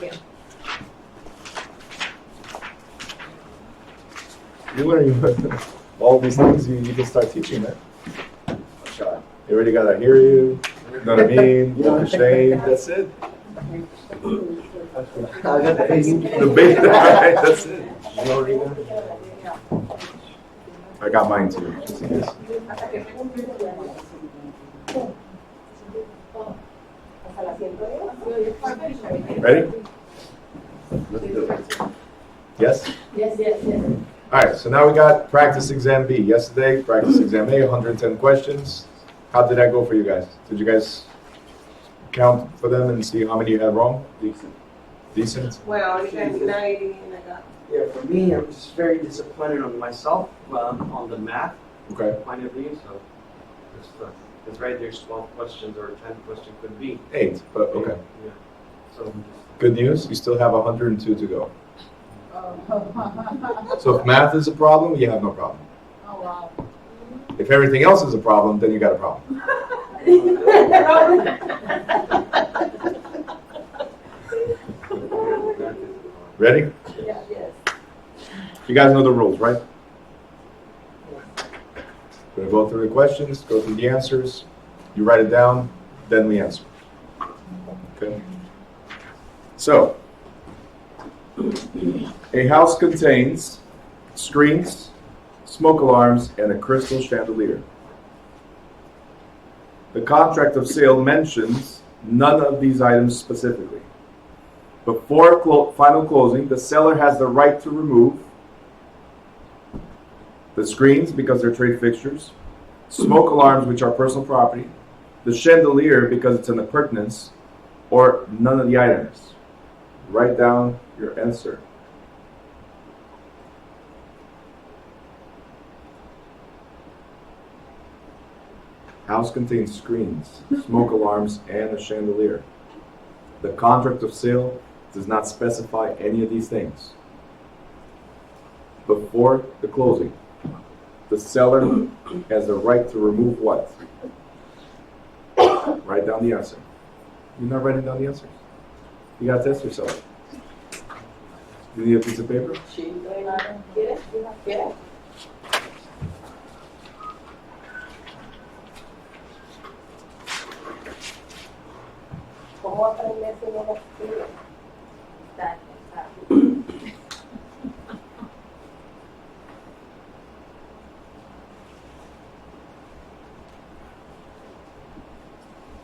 you. You learn all these things, you can start teaching that. You already gotta hear you, know what I mean, walk the shame, that's it. The bait, right, that's it. I got mine too, just in case. Ready? Yes? Yes. All right, so now we got practice exam B. Yesterday, practice exam A, 110 questions. How did that go for you guys? Did you guys count for them and see how many you had wrong? Decent? Well, you got 90 and I got. Yeah, for me, I'm just very disappointed on myself on the math Okay. point of view. So it's right there's 12 questions or 10 questions could be. 8, but okay. Yeah. So Good news, you still have 102 to go. So if math is a problem, you have no problem. Oh, wow. If everything else is a problem, then you got a problem. Ready? Yes. You guys know the rules, right? We're going to go through the questions, go through the answers. You write it down, then we answer. Okay? So, a house contains screens, smoke alarms, and a crystal chandelier. The contract of sale mentions none of these items specifically. Before final closing, the seller has the right to remove the screens because they're trade fixtures, smoke alarms which are personal property, the chandelier because it's an appurtenance, or none of the items. Write down your answer. House contains screens, smoke alarms, and a chandelier. The contract of sale does not specify any of these things. Before the closing, the seller has the right to remove what? Write down the answer. You're not writing down the answers. You gotta test yourself. You need a piece of paper? ¿Quieres? ¿Cómo aprender si no lo escribes?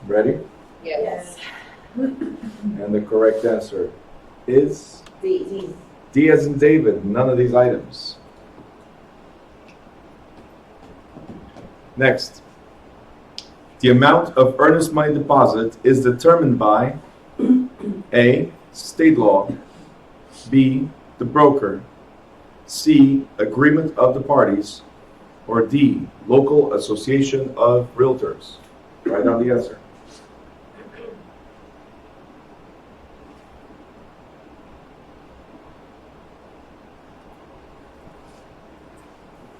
Ready? Yes. And the correct answer is D. D as in David, none of these items. Next. The amount of earnest money deposit is determined by A, state law, B, the broker, C, agreement of the parties, or D, local association of realtors. Write down the answer.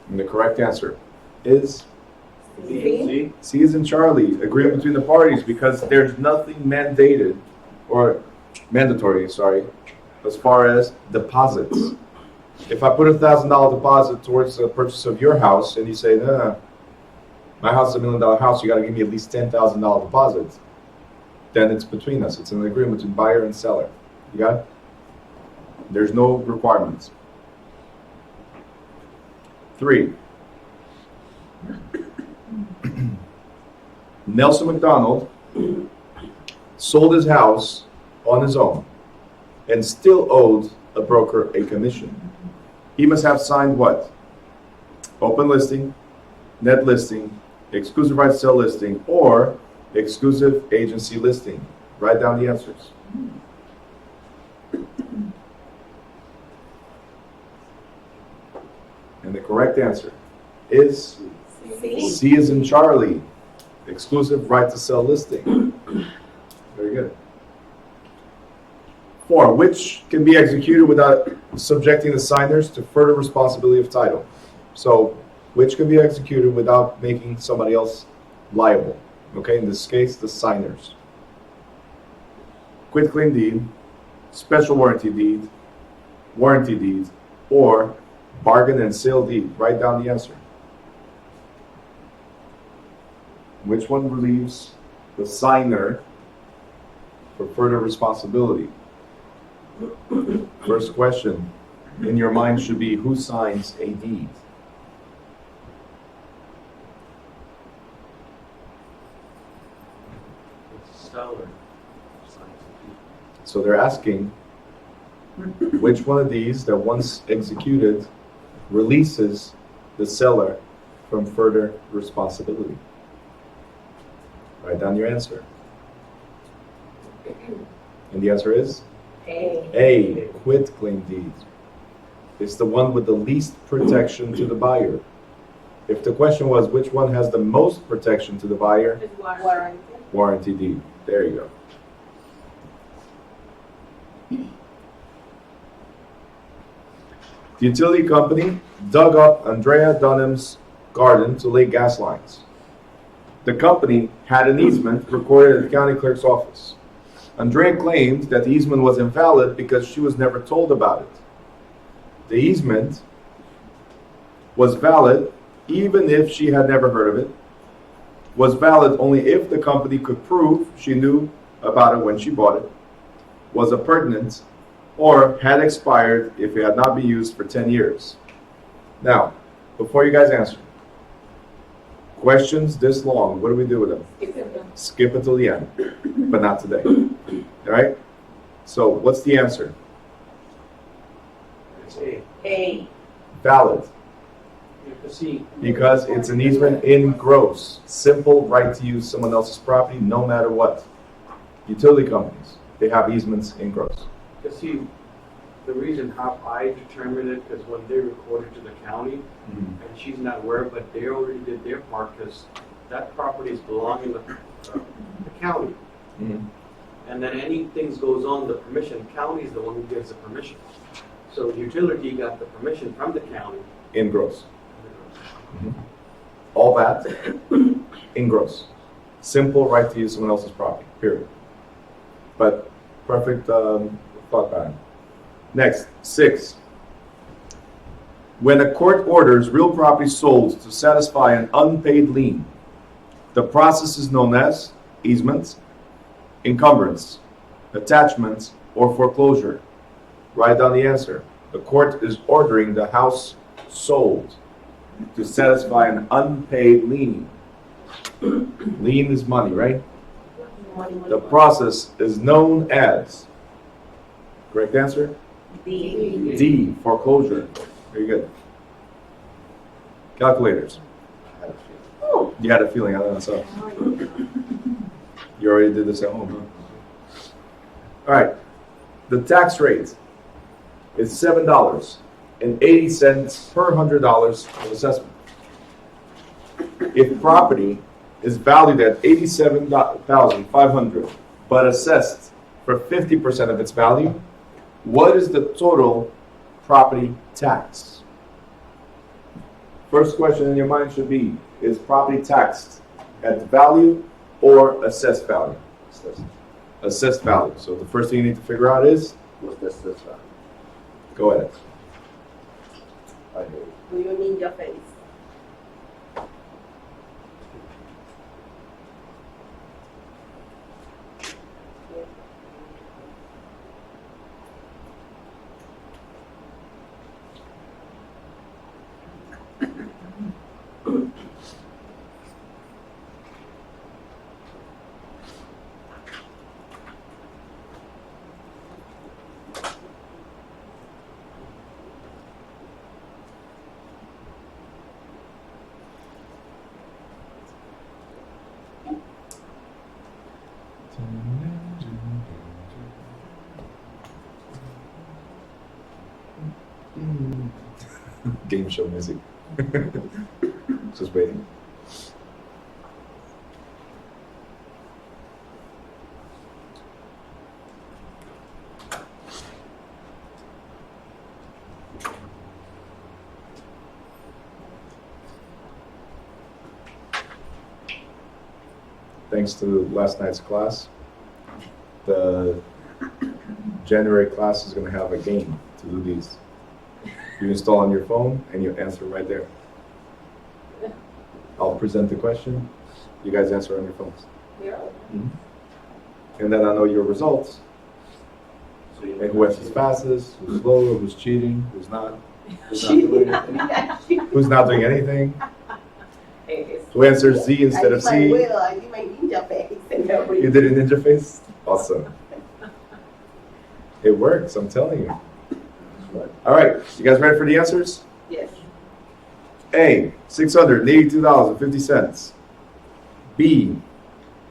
And the correct answer is C. C is in Charlie, agreement between the parties, because there's nothing mandated or mandatory, as far as deposits. If I put $1,000 deposit towards the purchase of your house and you say, no, my house is $1 million house, you got to give me at least $10,000 deposit, then it's between us. It's an agreement between buyer and seller. You got it? There's no requirements. 3. Nelson McDonald sold his house on his own and still owed a broker a commission. He must have signed what? Open listing, net listing, exclusive right to sell listing, or exclusive agency listing. Write down the answers. And the correct answer is C as in Charlie. Exclusive right to sell listing. Very good. 4. Which can be executed without subjecting the signers to further responsibility of title. So, which can be executed without making somebody else liable. Okay, in this case, the signers. Quitclaim deed, special warranty deed, or bargain and sale deed? Write down the answer. Which one relieves the signer for further responsibility? First question in your mind should be, who signs a deed? It's seller. Signs the deed. So they're asking, which one of these that once executed releases the seller from further responsibility? Write down your answer. And the answer is A. A, quitclaim deed. It's the one with the least protection to the buyer. If the question was which one has the most protection to the buyer, It's Warranty. warranty deed. There you go. The utility company dug up Andrea Dunham's garden to lay gas lines. The company had an easement recorded at the county clerk's office. Andrea claimed that the easement was invalid because she was never told about it. The easement was valid even if she had never heard of it, was valid only if the company could prove she knew about it when she bought it, was appurtenant, or had expired if it had not been used for 10 years. Now, before you guys answer, questions this long, what do we do with them? Skip until the end, but not today. All right? So, what's the answer? It's A. A. Valid, You can see, because it's an easement in gross. Simple right to use someone else's property no matter what. Utility companies, they have easements in gross. you can see the reason how I determined it, because when they recorded to the county, and she's not aware, but they already did their part, because that property is belonging to the county. And then anything goes on, the permission, county is the one who gives the permission. So utility got the permission from the county. In gross. All that in gross. Simple right to use someone else's property, period. But perfect thought pattern. Next, 6. When a court orders real property sold to satisfy an unpaid lien, the process is known as easement, encumbrance, attachment, or foreclosure. Write down the answer. The court is ordering the house sold to satisfy an unpaid lien. Lien is money, right? The process is known as, correct answer? D. D, foreclosure. Very good. Calculators. You had a feeling, I don't know, so. You already did this at home, huh? All right. The tax rate is $7.80 per $100 of assessment. If property is valued at $87,500 but assessed for 50% of its value, what is the total property tax? First question in your mind should be, is property taxed at value or assessed value? Assessed value. So the first thing you need to figure out is, What's this value? go ahead. I hear you. Do you need your face? Game show music. Just waiting. Thanks to last night's class, the January class is gonna have a game to do these. You install on your phone and you answer right there. I'll present the question, you guys answer on your phones. Yeah. And then I know your results, So you and who answers fastest, who's slower, who's cheating, who's not doing anything, who's not doing anything, who answers Z instead of I C. will. I do my ninja face and everything. You did a ninja face? Awesome. It works, I'm telling you. All right, you guys ready for the answers? Yes. A, $682.50. B,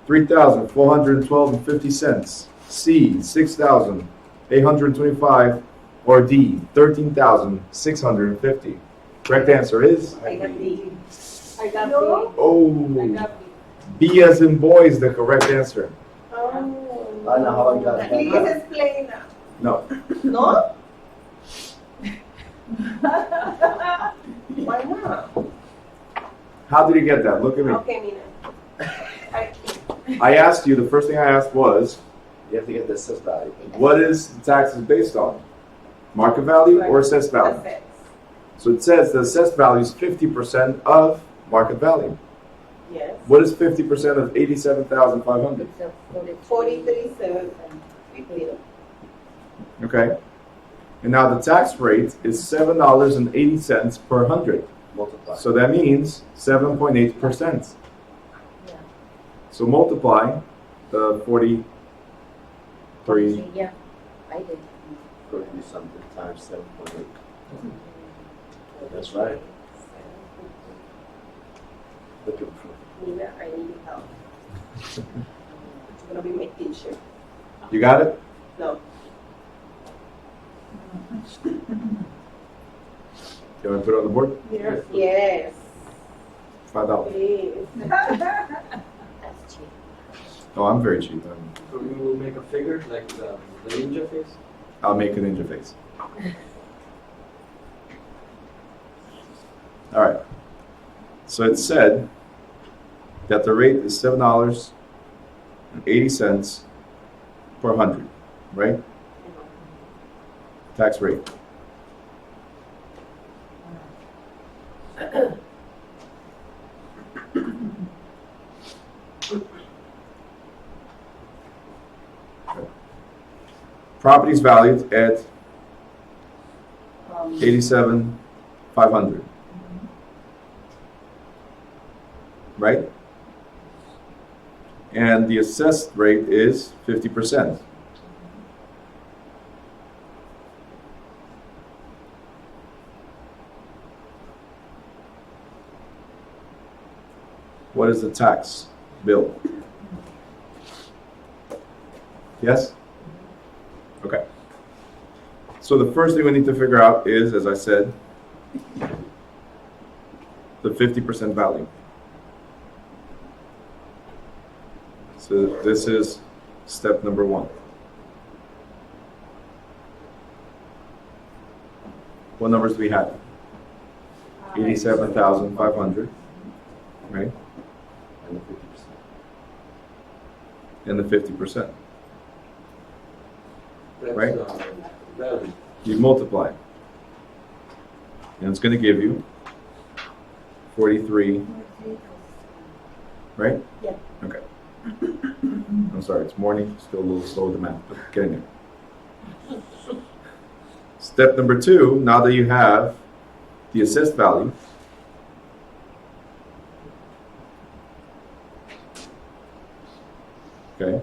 $3,412.50. C, $6,825. Or D, $13,650. Correct answer is? I got D. I got No. Oh, B. I got B as in boy is the correct answer. Oh. I know how I got it. Please explain. No. No? Why not? How did you get that? Look at me. Okay, Mina. I asked you, the first thing I asked was, You have to get the assessed value. what is the taxes based on? Market value or assessed value? Assets. So it says the assessed value is 50% of market value. Yes. What is 50% of 87,500? 43,750. Okay. And now the tax rate is $7.80 per hundred. Multiply. So that means 7.8%. So multiply the 43. Yeah, I did. Go do something times 7.8. That's right. Looking for. Mina, I need help. It's gonna be my teacher. You got it? No. You want to put it on the board? Yes. Yes. $5. Please. That's cheap. Oh, I'm very cheap. So we will make a figure like the ninja face. I'll make a ninja face. All right. So it said that the rate is $7.80 per hundred, right? Tax rate. Properties valued at 87,500. Right? And the assessed rate is 50%. What is the tax bill? Yes? Okay. So the first thing we need to figure out is, as I said, the 50% value. So this is step number one. What numbers do we have? 87,500, right? And the 50%. And the 50%. That's, Right. Value. You multiply. And it's going to give you 43, right? Yeah. Okay. I'm sorry, it's morning, still a little slow with the math, but getting there. Step number two, now that you have the assessed value, okay,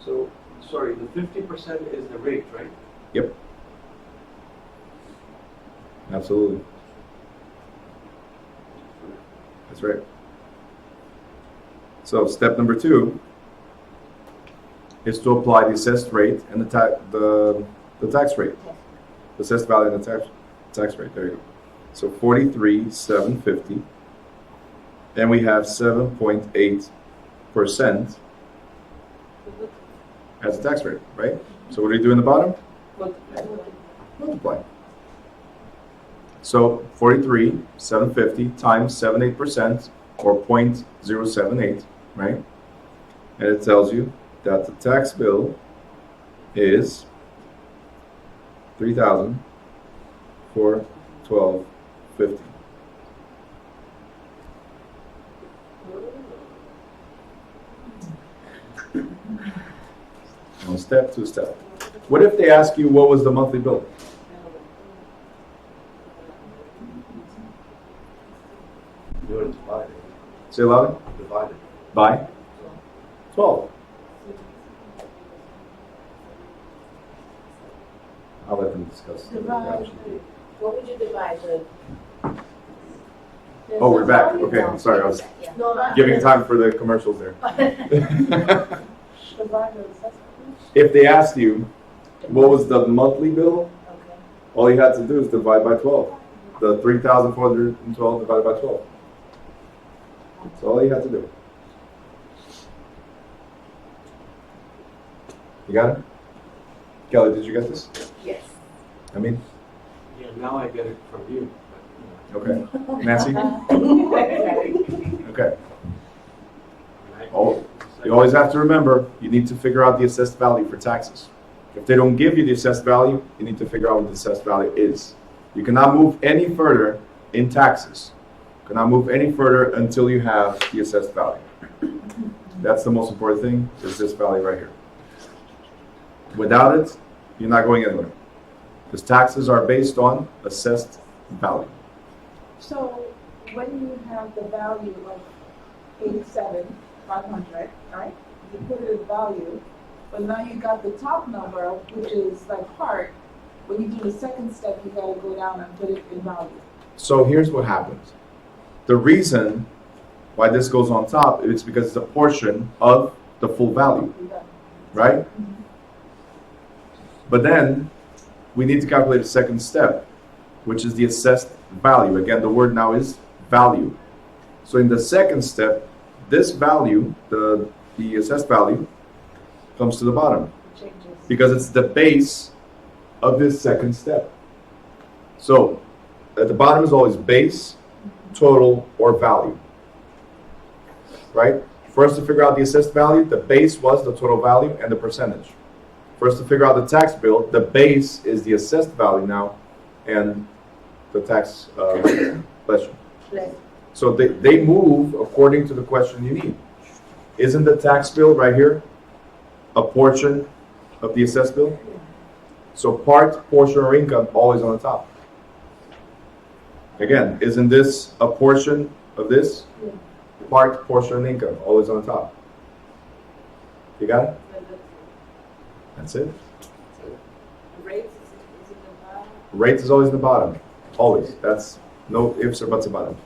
So, sorry, the 50% is the rate, right? yep, absolutely, that's right. So step number two is to apply the assessed rate and the tax rate, the assessed value and the tax rate. There you go. So 43,750, and we have 7.8% as a tax rate, right? So what do you do in the bottom? Multiply. So 43,750 times 7.8% or 0.078, right? And it tells you that the tax bill is 3,000 for 1250. One step, two step. What if they ask you what was the monthly bill? Do it divided. Say it louder. Divided. By 12. I'll let them discuss. What would you divide the? Oh, we're back. Okay, I'm sorry. I was Yeah. No, giving time for the commercials there. Divide the assessment. If they asked you what was the monthly bill, Okay. all you had to do is divide by 12. The 3,412 divided by 12. That's all you had to do. You got it? Kelly, did you get this? Yes. I mean, Yeah, now I get it from you. okay. Nancy? Okay. Oh, you always have to remember, you need to figure out the assessed value for taxes. If they don't give you the assessed value, you need to figure out what the assessed value is. You cannot move any further in taxes. You cannot move any further until you have the assessed value. That's the most important thing, is this value right here. Without it, you're not going anywhere. Because taxes are based on assessed value. So when you have the value of 87,500, right? You put it in value, but now you got the top number, which is like part. When you do the second step, you gotta go down and put it in value. So here's what happens. The reason why this goes on top is because it's a portion of the full value, You got- right? But then we need to calculate a second step, which is the assessed value. Again, the word now is value. So in the second step, this value, the assessed value, comes to the bottom it changes. because it's the base of this second step. So at the bottom is always base, total, or value. Right? For us to figure out the assessed value, the base was the total value and the percentage. For us to figure out the tax bill, the base is the assessed value now and the tax question. Like, So they move according to the question you need. Isn't the tax bill right here a portion of the assessed bill? So part, portion, or income always on the top. Again, isn't this a portion of this? Part, portion, and income always on the top. You got it? That's it. Rates is in the bottom. Rates is always in the bottom. Always. That's no ifs or buts about it.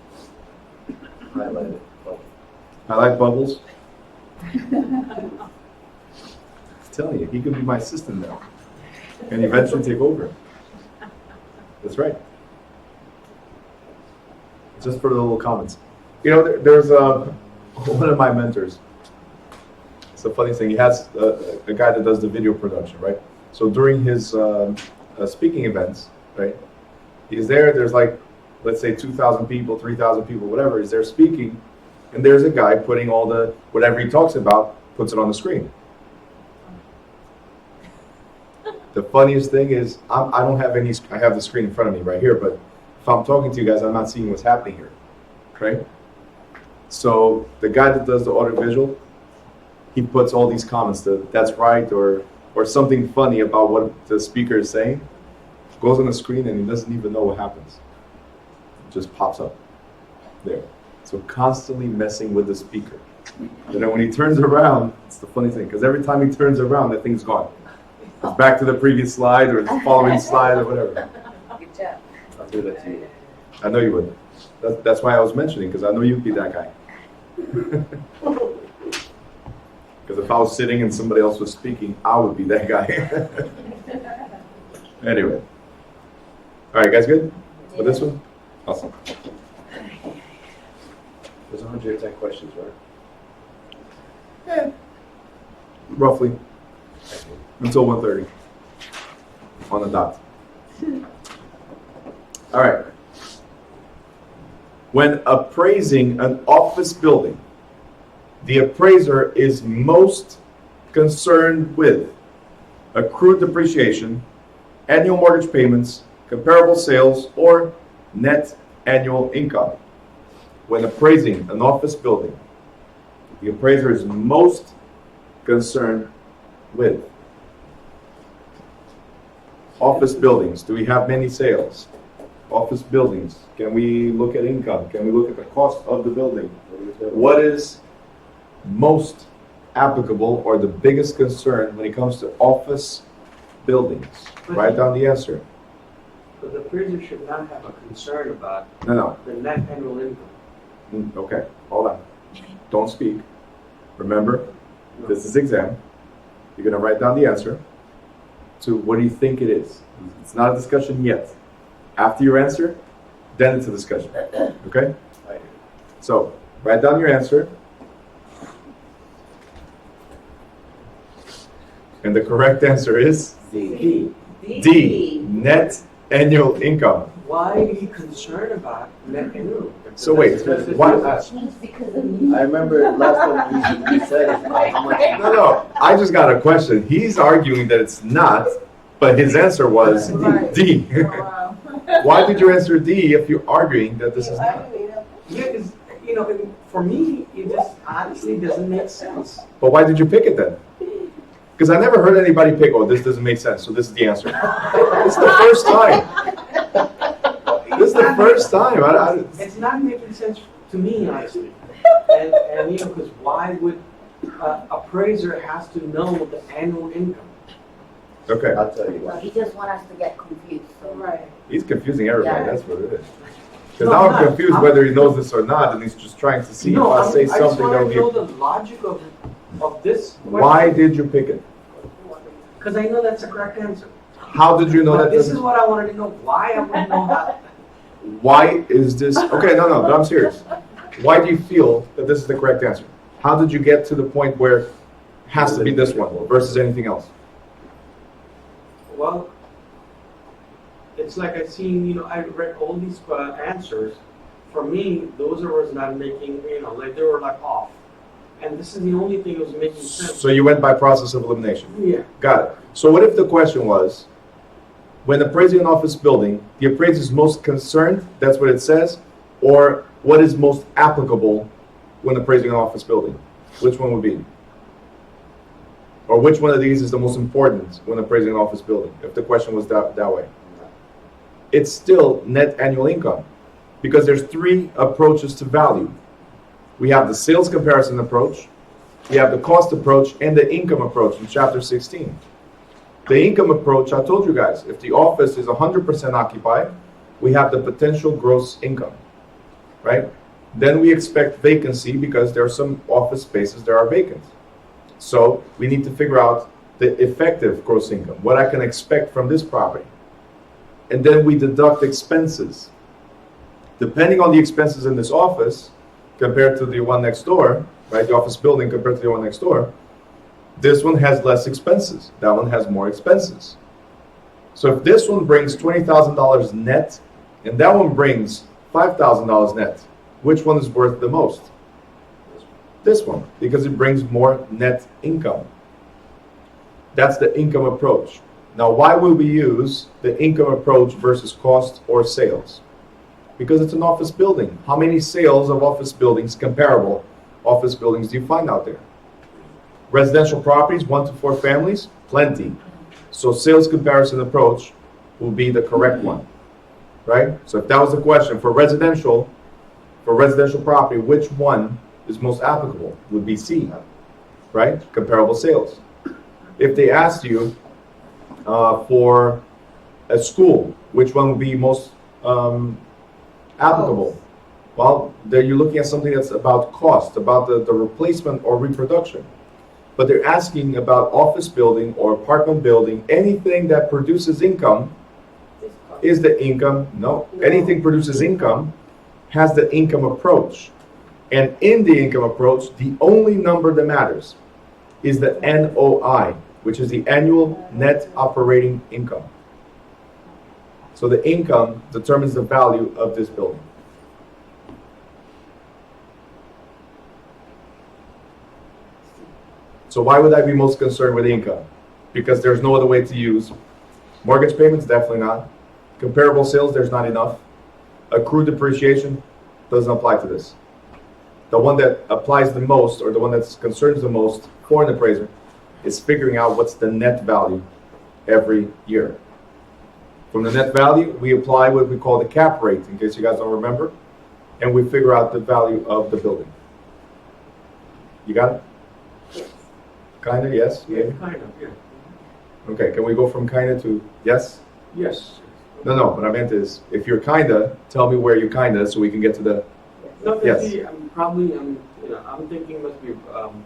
Highlight it. Oh, Highlight bubbles. I'm telling you, he could be my assistant now. And eventually take over. That's right. Just for the little comments. You know, there's one of my mentors. It's a funny thing. He has a guy that does the video production, right? So during his speaking events, right? He's there. There's like, let's say 2,000 people, 3,000 people, whatever. He's there speaking, and there's a guy putting all the whatever he talks about, puts it on the screen. The funniest thing is I don't have any. I have the screen in front of me right here, but if I'm talking to you guys, I'm not seeing what's happening here, right? So the guy that does the audiovisual, he puts all these comments that that's right or something funny about what the speaker is saying, goes on the screen and he doesn't even know what happens. It just pops up there. So constantly messing with the speaker. And then when he turns around, it's the funny thing, because every time he turns around, the thing's gone. It's back to the previous slide or the following slide or whatever. good job. I'll do that to you. I know you would. That's why I was mentioning, because I know you'd be that guy. Because if I was sitting and somebody else was speaking, I would be that guy. Anyway. All right, guys good with this one? Awesome. There's 110 questions, right? Roughly. Until 1:30. On the dot. All right. When appraising an office building, the appraiser is most concerned with accrued depreciation, annual mortgage payments, comparable sales, or net annual income. When appraising an office building, the appraiser is most concerned with office buildings. Do we have many sales? Office buildings. Can we look at income? Can we look at the cost of the building? What is most applicable or the biggest concern when it comes to office buildings? Write down the answer. But the appraiser should not have a concern about No. the net annual income. Okay, hold on. Don't speak. Remember, this is exam. You're going to write down the answer to what do you think it is. It's not a discussion yet. After your answer, then it's a discussion. Okay? So, write down your answer. And the correct answer is D. D, net annual income. Why are you concerned about net annual income? So wait, why? I remember last time you said it, how much. No, I just got a question. He's arguing that it's not, but his answer was Right. D. Oh, wow. Why did you answer D if you're arguing that this is not? Yeah, 'cause, you know, for me, it just honestly doesn't make sense. But why did you pick it then? Because I never heard anybody pick, oh, this doesn't make sense, so this is the answer. It's the first time. This is the first time. It's not making sense to me, honestly. And you know, because why would appraiser has to know the annual income? Okay, I'll tell you Well, why. he just want us to get confused, so. Right. he's confusing everybody, Yeah. that's what it is. Because No, now I'm I'm not. confused whether he knows this or not, and he's just trying to see if I say I just something want that'll to know be. the logic of this. Why did you pick it? Because I know that's the correct answer. How did you know that? This is what I wanted to know. Why I want to know how. Why is this? Okay, no, but I'm serious. Why do you feel that this is the correct answer? How did you get to the point where it has to be this one versus anything else? Well, it's like I seen, you know, I read all these answers. For me, those was not making, you know, like they were like off. And this is the only thing that was making sense. So you went by process of elimination. Yeah. Got it. So what if the question was, when appraising an office building, the appraiser is most concerned, that's what it says, or what is most applicable when appraising an office building? Which one would be? Or which one of these is the most important when appraising an office building, if the question was that way? It's still net annual income, because there's three approaches to value. We have the sales comparison approach, we have the cost approach, and the income approach in chapter 16. The income approach, I told you guys, if the office is 100% occupied, we have the potential gross income, right? Then we expect vacancy because there are some office spaces that are vacant. So we need to figure out the effective gross income, what I can expect from this property. And then we deduct expenses. Depending on the expenses in this office, compared to the one next door, right, the office building compared to the one next door, this one has less expenses. That one has more expenses. So if this one brings $20,000 net, and that one brings $5,000 net, which one is worth the most? This one, because it brings more net income. That's the income approach. Now, why would we use the income approach versus cost or sales? Because it's an office building. How many sales of office buildings, comparable office buildings, do you find out there? Residential properties, 1 to 4 families, plenty. So sales comparison approach will be the correct one, right? So if that was the question for residential property, which one is most applicable? Would be C, right? Comparable sales. If they asked you for a school, which one would be most applicable? Well, there you're looking at something that's about cost, about the replacement or reproduction. But they're asking about office building or apartment building, anything that produces income. Is the income? No. Anything produces income has the income approach. And in the income approach, the only number that matters is the NOI, which is the annual net operating income. So the income determines the value of this building. So why would I be most concerned with income? Because there's no other way to use Mortgage payments, definitely not. Comparable sales, there's not enough. Accrued depreciation doesn't apply to this. The one that applies the most, or the one that concerns the most for an appraiser, is figuring out what's the net value every year. From the net value, we apply what we call the cap rate, in case you guys don't remember, and we figure out the value of the building. You got it? Yes. Kinda, yes, Yeah, maybe? kind of, yeah. Okay, can we go from kinda to yes? Yes. No, what I meant is, if you're kinda, tell me where you kinda, so we can get to the, No, Yes. see, I'm probably, I'm thinking must be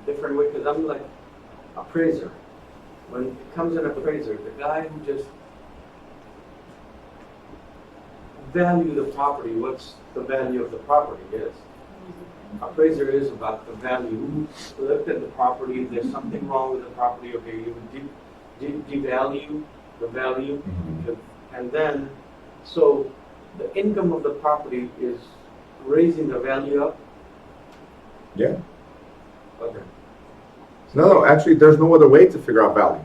different way, because I'm like appraiser. When it comes an appraiser, the guy who just value the property, what's the value of the property is. Appraiser is about the value, who looked at the property, if there's something wrong with the property, okay, you would devalue the value, and then, so the income of the property is raising the value up? yeah. Okay. No, actually, there's no other way to figure out value.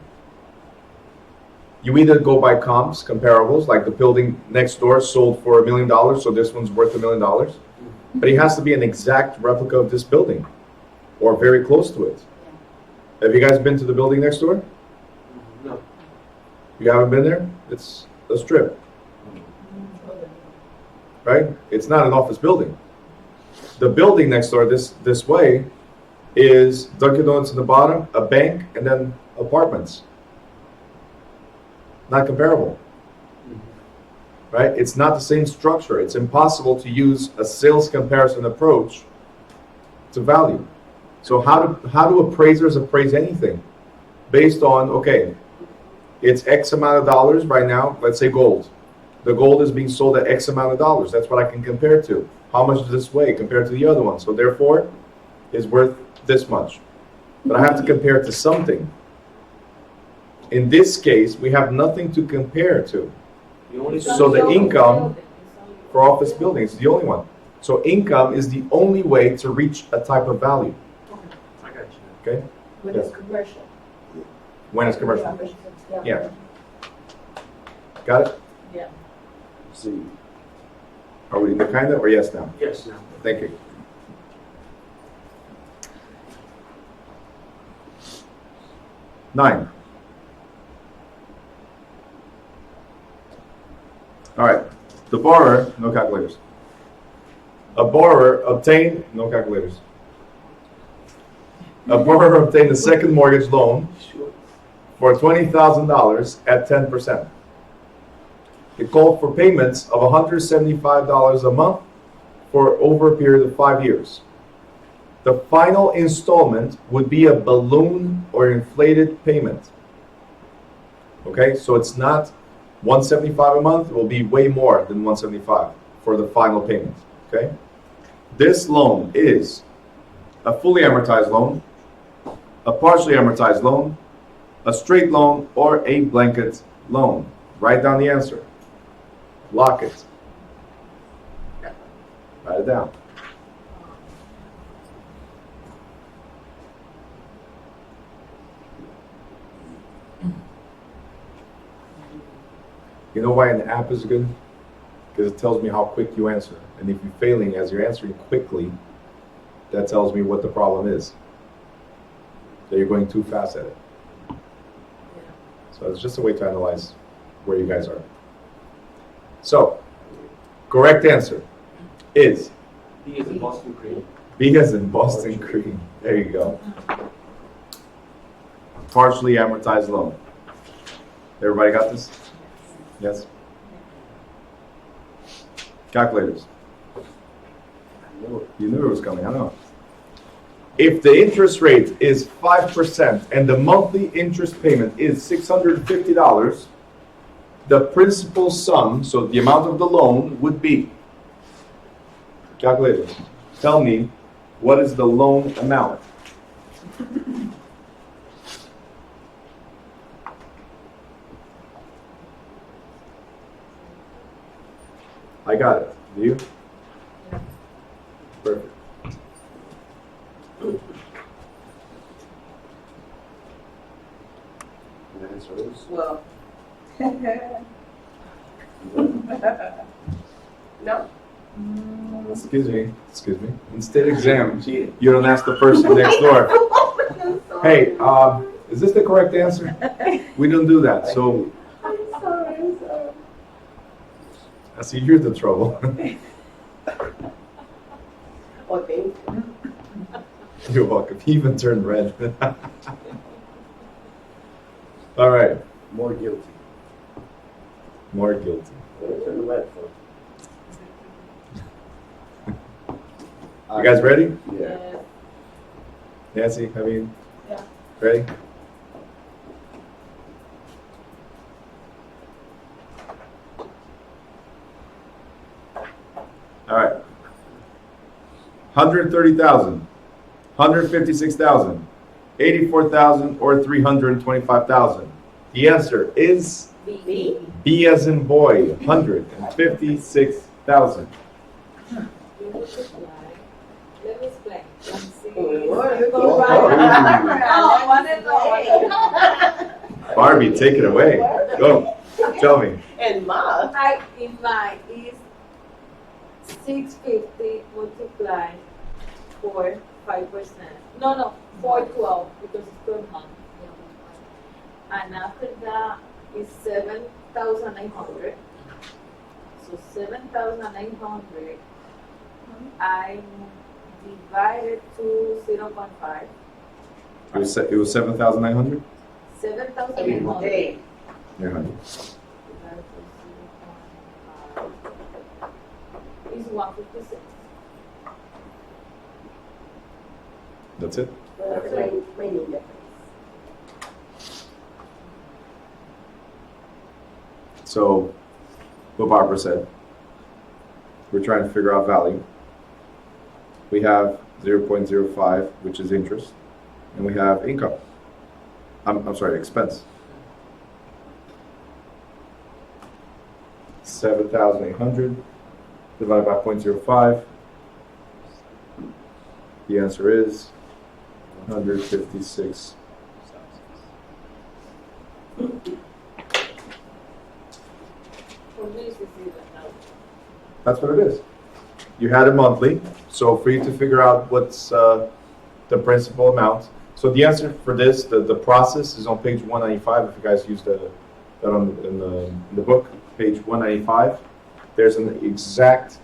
You either go by comps, comparables, like the building next door sold for $1 million, so this one's worth $1 million. But it has to be an exact replica of this building, or very close to it. Have you guys been to the building next door? No. You haven't been there? It's a strip, right? It's not an office building. The building next door, this way, is Dunkin' Donuts in the bottom, a bank, and then apartments. Not comparable, right? It's not the same structure. It's impossible to use a sales comparison approach to value. So how do appraisers appraise anything? Based on, okay, it's X amount of dollars right now, let's say gold. The gold is being sold at X amount of dollars. That's what I can compare to. How much does this weigh compared to the other one? So therefore, it's worth this much. But I have to compare it to something. In this case, we have nothing to compare to. The only So the income for office buildings is the only one. So income is the only way to reach a type of value. I got you. Okay? When Yes. it's commercial. When it's commercial. Yeah. Yeah. Got it? Yeah. See, Are we in the kind of or yes now? Yes, now. Thank you. Nine. All right. The borrower, no calculators. A borrower obtained, no calculators. A borrower obtained a second mortgage loan Sure. for $20,000 at 10%. It called for payments of $175 a month for over a period of 5 years. The final installment would be a balloon or inflated payment. Okay, so it's not $175 a month, it will be way more than $175 for the final payment. Okay? This loan is a fully amortized loan, a partially amortized loan, a straight loan, or a blanket loan. Write down the answer. Lock it. Write it down. You know why an app is good? Because it tells me how quick you answer. And if you're failing as you're answering quickly, that tells me what the problem is. That you're going too fast at it. So it's just a way to analyze where you guys are. So, correct answer is He is a Boston Cream. B as in Boston Cream. There you go. Partially amortized loan. Everybody got this? Yes? Calculators. You knew it was coming, I know. If the interest rate is 5% and the monthly interest payment is $650, the principal sum, so the amount of the loan, would be, calculators, tell me, what is the loan amount? I got it. Do you? Perfect. the answer is Well, No? Excuse me. In state exam, you don't ask the person next door, hey, is this the correct answer? We don't do that, so I'm sorry. I see here's the trouble. Okay. You're welcome. He even turned red. All right, More guilty. more guilty. Turn the red for. You guys ready? Yeah. Nancy, I mean, Yeah. ready? All right. 130,000, 156,000, 84,000, or 325,000. The answer is B. B as in boy, 156,000. Let me explain. Let's see. Barbie, take it away. Go. Tell me. And Ma. Height in mine is 650 multiplied for 5%. No, 412 because it's per month. And after that is 7,800. So 7,800 I divided to 0.5. It was 7,900? 7,800 Hey. Yeah. divided to 0.5 is 156. That's it? That's my main difference. So, what Barbara said, we're trying to figure out value. We have 0.05, which is interest, and we have income. I'm sorry, expense. 7,800 divided by 0.05. The answer is 156. For me, it's even now. That's what it is. You had it monthly, so for you to figure out what's the principal amount. So the answer for this, the process is on page 195. If you guys use that in the book, page 195. There's an exact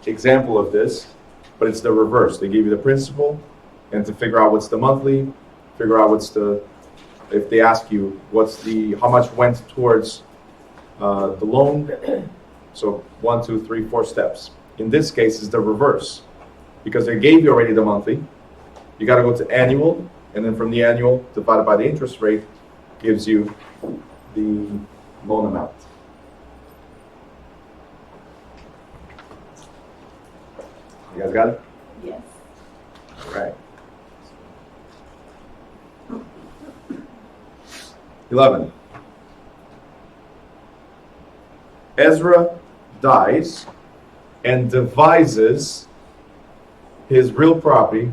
example of this, but it's the reverse. They give you the principal, and to figure out what's the monthly, figure out what's the, if they ask you how much went towards the loan. So 1, 2, 3, 4 steps. In this case, it's the reverse, because they gave you already the monthly. You got to go to annual, and then from the annual divided by the interest rate gives you the loan amount. You guys got it? Yes. All right. 11. Ezra dies and devises his real property.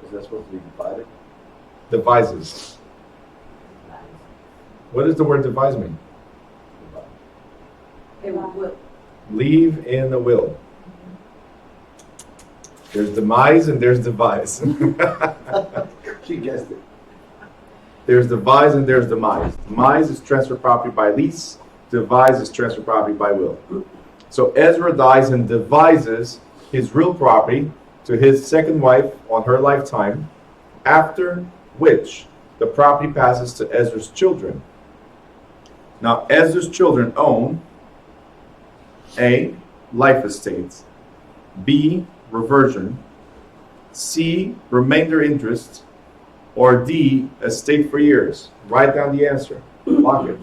Is that supposed to be divided? Devises. What does the word devise mean? It will. Leave in the will. There's demise and there's devise. She guessed it. There's devise and there's demise. Demise is transfer property by lease. Devise is transfer property by will. So Ezra dies and devises his real property to his second wife on her lifetime, after which the property passes to Ezra's children. Now, Ezra's children own A, life estate, B, reversion, C, remainder interest, or D, estate for years. Write down the answer. Lock it.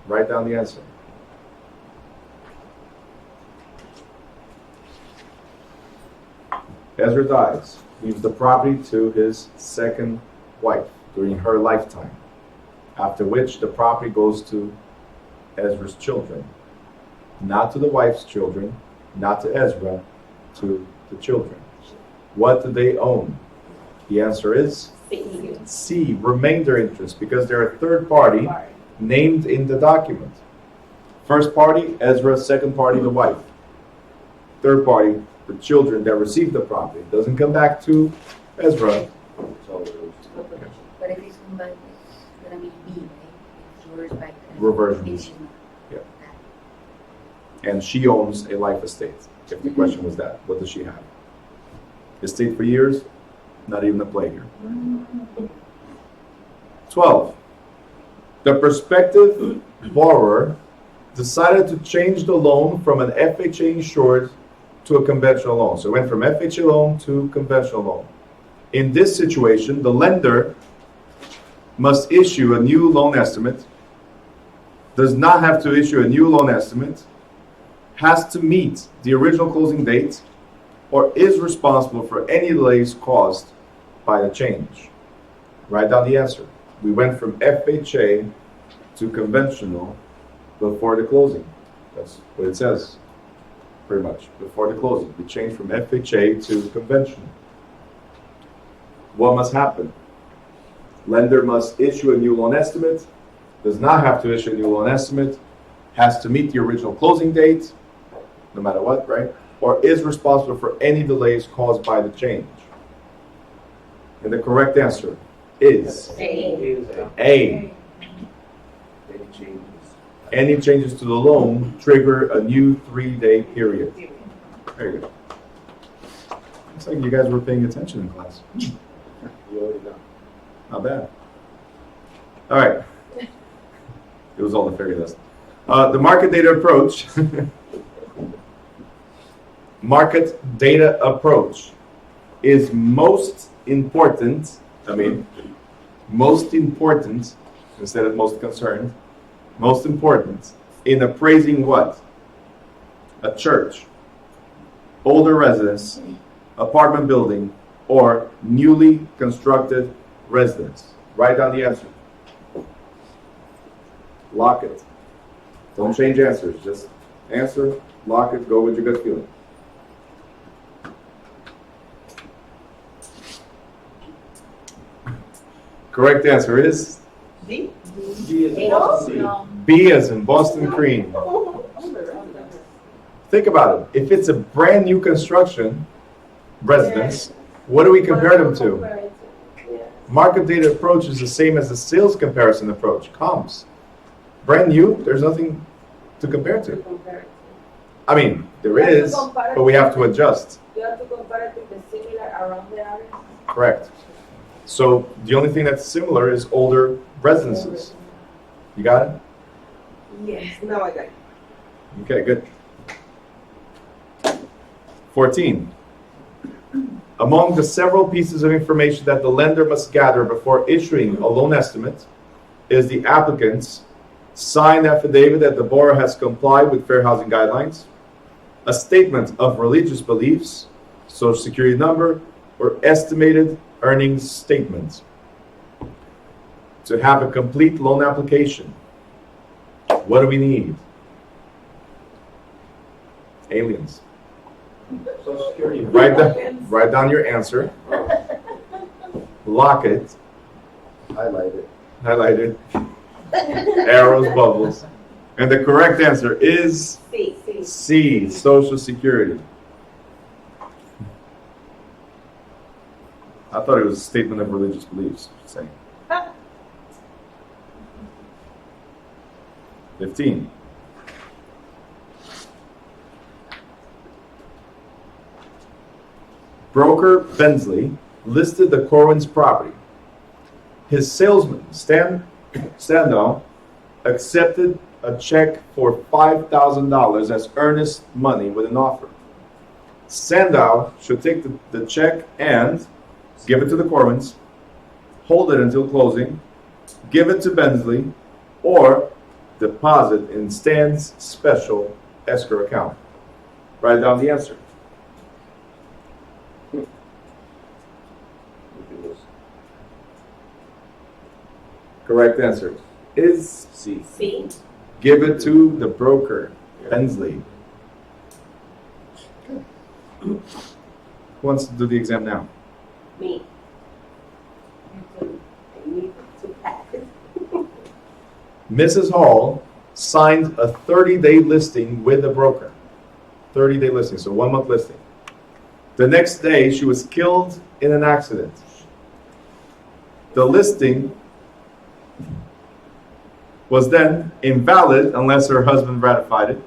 Write down the answer. Ezra dies, leaves the property to his second wife during her lifetime, after which the property goes to Ezra's children. Not to the wife's children, not to Ezra, to the children. What do they own? The answer is C. C, remainder interest, because they're a third party named in the document. First party, Ezra. Second party, the wife. Third party, the children that received the property. Doesn't come back to Ezra. So, But if it's combined, it's gonna be B, right? It's yours by. Reversion. Additional. And she owns a life estate. If the question was that, what does she have? Estate for years? Not even a play here. 12. The prospective borrower decided to change the loan from an FHA insured to a conventional loan. So it went from FHA loan to conventional loan. In this situation, the lender must issue a new loan estimate, does not have to issue a new loan estimate, has to meet the original closing date, or is responsible for any delays caused by the change. Write down the answer. We went from FHA to conventional before the closing. That's what it says, pretty much. Before the closing, we changed from FHA to conventional. What must happen? Lender must issue a new loan estimate, does not have to issue a new loan estimate, has to meet the original closing date, no matter what, right? Or is responsible for any delays caused by the change. And the correct answer is A. any changes? Any changes to the loan trigger a new 3-day period. Very good. Looks like you guys were paying attention in class. You already know. Not bad. All right. It was all the fairy dust. The market data approach. Market data approach is most important. Most important instead of most concerned. Most important in appraising what? A church, older residence, apartment building, or newly constructed residence. Write down the answer. Lock it. Don't change answers. Just answer, lock it, go with your gut feeling. Correct answer is D? No. B as in Boston Cream. Think about it. If it's a brand new construction residence, what do we compare them to? Market data approach is the same as the sales comparison approach, comps. Brand new, there's nothing to compare to. I mean, there is, but we have to adjust. You have to compare it with the similar around the area. Correct. So the only thing that's similar is older residences. You got it? Yes, now I got it. Okay, good. 14. Among the several pieces of information that the lender must gather before issuing a loan estimate is the applicant's signed affidavit that the borrower has complied with fair housing guidelines, a statement of religious beliefs, social security number, or estimated earnings statement. To have a complete loan application, what do we need? Aliens. Social Security. Write down your answer. Lock it. Highlight it. Highlight it. Arrows, bubbles. And the correct answer is C. C, Social Security. I thought it was a statement of religious beliefs. Just saying. 15. Broker Bensley listed the Corwin's property. His salesman, Sandow, accepted a check for $5,000 as earnest money with an offer. Sandow should take the check and give it to the Corwins, hold it until closing, give it to Bensley, or deposit in Stan's special escrow account. Write down the answer. Look at this. Correct answer is C. C. give it to the broker, Bensley. Who wants to do the exam now? Me. Mrs. Hall signed a 30-day listing with the broker. 30-day listing, so 1 month listing. The next day, she was killed in an accident. The listing was then invalid unless her husband ratified it,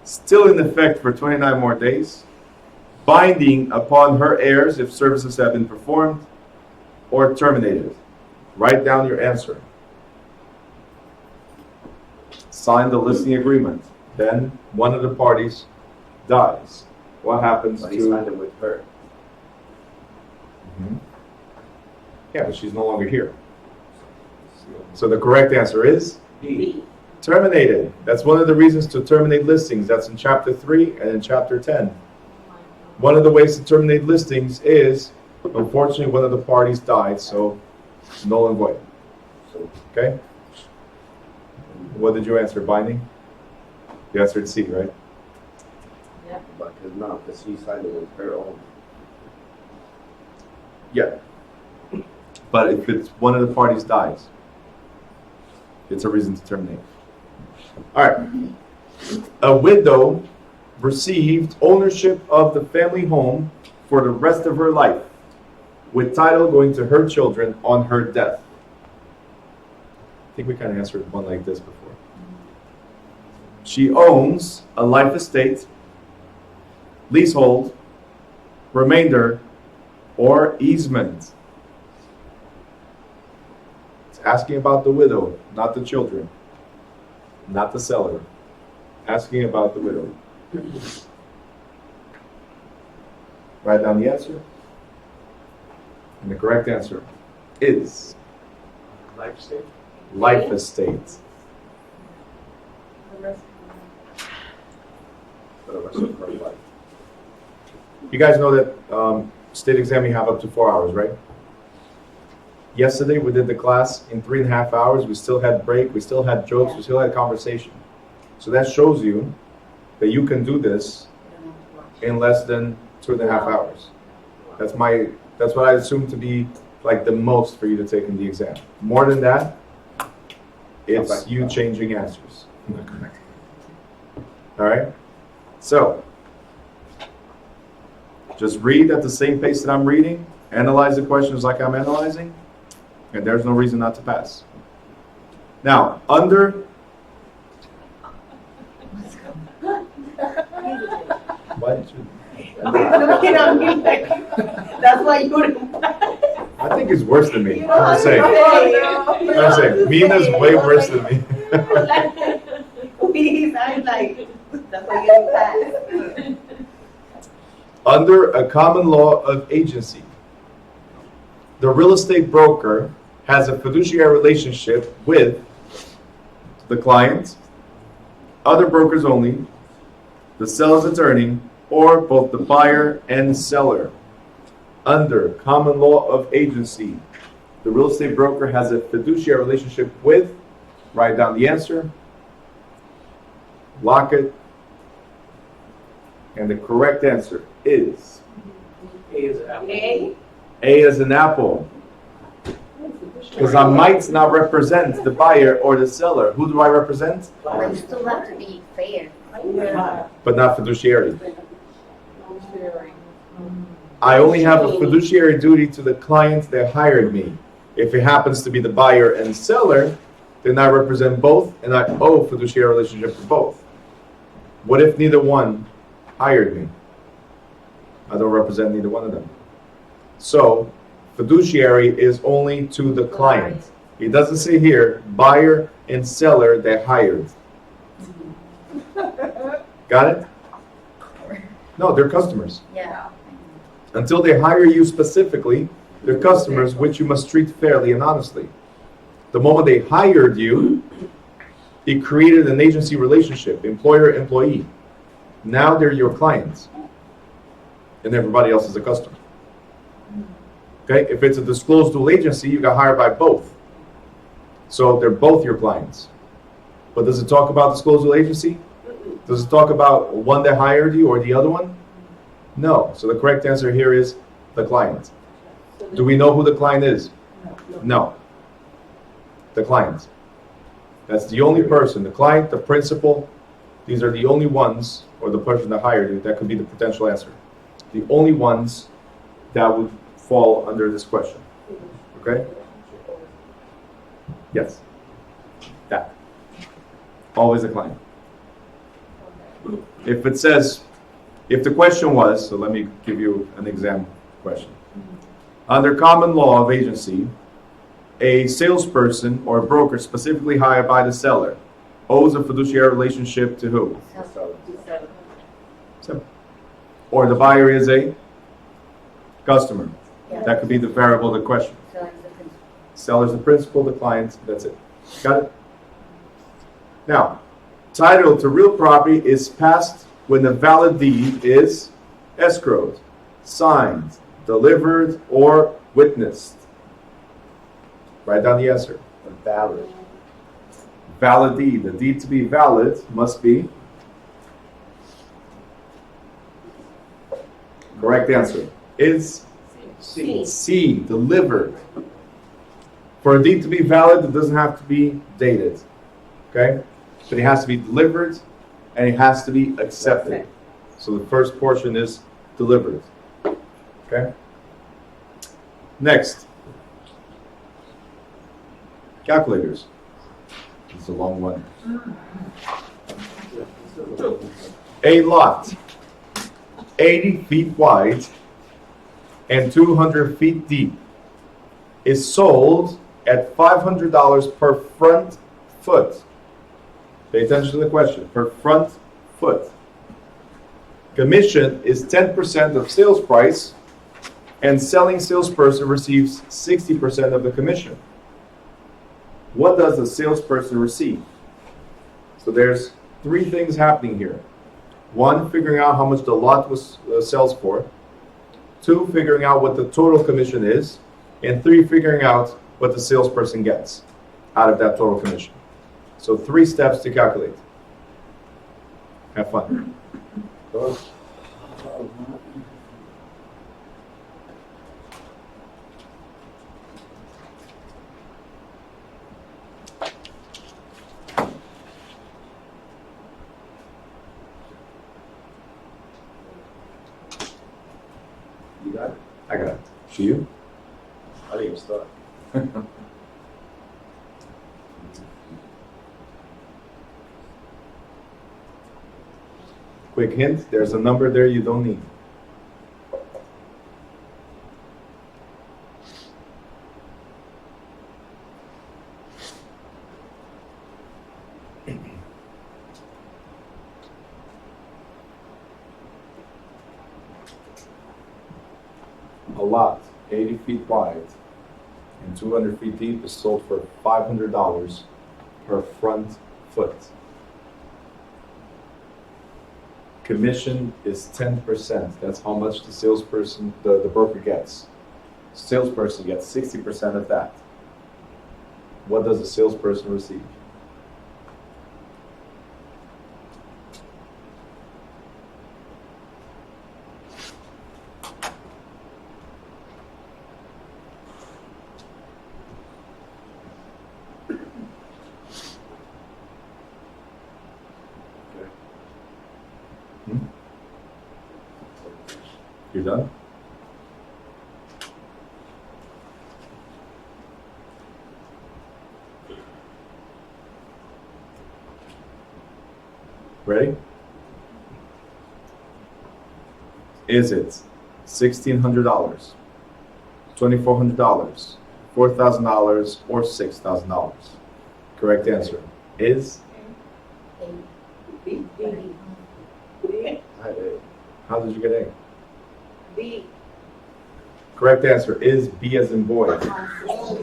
still in effect for 29 more days, binding upon her heirs if services have been performed or terminated. Write down your answer. Sign the listing agreement. Then one of the parties dies. What happens But he signed to... it with her. Mhm. Yeah, but she's no longer here. So the correct answer is D. terminated. That's one of the reasons to terminate listings. That's in chapter 3 and in chapter 10. One of the ways to terminate listings is, unfortunately, one of the parties died, so null and void. So, Okay? What did you answer? Binding? You answered C, right? because she signed it with her own. Yeah. But if it's one of the parties dies, it's a reason to terminate. All right. A widow received ownership of the family home for the rest of her life, with title going to her children on her death. I think we kind of answered one like this before. She owns a life estate, leasehold, remainder, or easement. It's asking about the widow, not the children, not the seller. Asking about the widow. Write down the answer. And the correct answer is Life state? life estate. The rest For the rest of her life. You guys know that state exam you have up to 4 hours, right? Yesterday we did the class in 3.5 hours. We still had break, we still had jokes, we still had conversation. So that shows you that you can do this in less than 2.5 hours. That's what I assume to be like the most for you to take in the exam. More than that, it's you changing answers. All right? So, just read at the same pace that I'm reading, analyze the questions like I'm analyzing, and there's no reason not to pass. Now, under why did you? Looking at me like, that's why you wouldn't. I think it's worse than me. You know I'm just saying. how I'm saying Mina's way worse than me. Please, I'm like, that's why you didn't pass. Under a common law of agency, the real estate broker has a fiduciary relationship with the client, other brokers only, the seller's attorney, or both the buyer and seller. Under common law of agency, the real estate broker has a fiduciary relationship with, write down the answer, lock it, and the correct answer is A is apple. A? A as an apple. Because I might not represent the buyer or the seller. Who do I represent? But you still have to be fair. Yeah. But not fiduciary. sharing. I only have a fiduciary duty to the client that hired me. If it happens to be the buyer and seller, then I represent both and I owe fiduciary relationship to both. What if neither one hired me? I don't represent neither one of them. So, fiduciary is only to the client. It doesn't say here, buyer and seller that hired. Got it? No, they're customers. Yeah. Until they hire you specifically, they're customers which you must treat fairly and honestly. The moment they hired you, it created an agency relationship, employer-employee. Now they're your clients. And everybody else is a customer. Okay? If it's a disclosed dual agency, you got hired by both. So they're both your clients. But does it talk about disclosed dual agency? Does it talk about one that hired you or the other one? No. So the correct answer here is the client. Do we know who the client is? No. The client. That's the only person, the client, the principal, these are the only ones, or the person that hired you, that could be the potential answer. The only ones that would fall under this question. Okay? Yes. That. Always a client. If it says, if the question was, so let me give you an example question. Under common law of agency, a salesperson or a broker specifically hired by the seller owes a fiduciary relationship to who? Simple. Or the buyer is a customer. Yeah. That could be the variable of the question. So it's the principal. Seller's the principal, the client, that's it. Got it? Now, title to real property is passed when the valid deed is escrowed, signed, delivered, or witnessed. Write down the answer. Valid. Valid deed. The deed to be valid must be. Correct answer is C, delivered. For a deed to be valid, it doesn't have to be dated. Okay? But it has to be delivered and it has to be accepted. So the first portion is delivered. Okay? Next. Calculators. It's a long one. A lot 80 feet wide and 200 feet deep is sold at $500 per front foot. Pay attention to the question. Per front foot. Commission is 10% of sales price and selling salesperson receives 60% of the commission. What does the salesperson receive? So there's three things happening here. One, figuring out how much the lot was sells for. Two, figuring out what the total commission is. And three, figuring out what the salesperson gets out of that total commission. So 3 steps to calculate. Have fun. You got it? I got it. To you? I didn't even start. Quick hint, there's a number there you don't need. A lot 80 feet wide and 200 feet deep is sold for $500 per front foot. Commission is 10%. That's how much the salesperson, the broker gets. Salesperson gets 60% of that. What does the salesperson receive? You're done? Ready? Is it $1,600, $2,400, $4,000, or $6,000? Correct answer is, B. I had A. how did you get A? B. Correct answer is B as in boy. How'd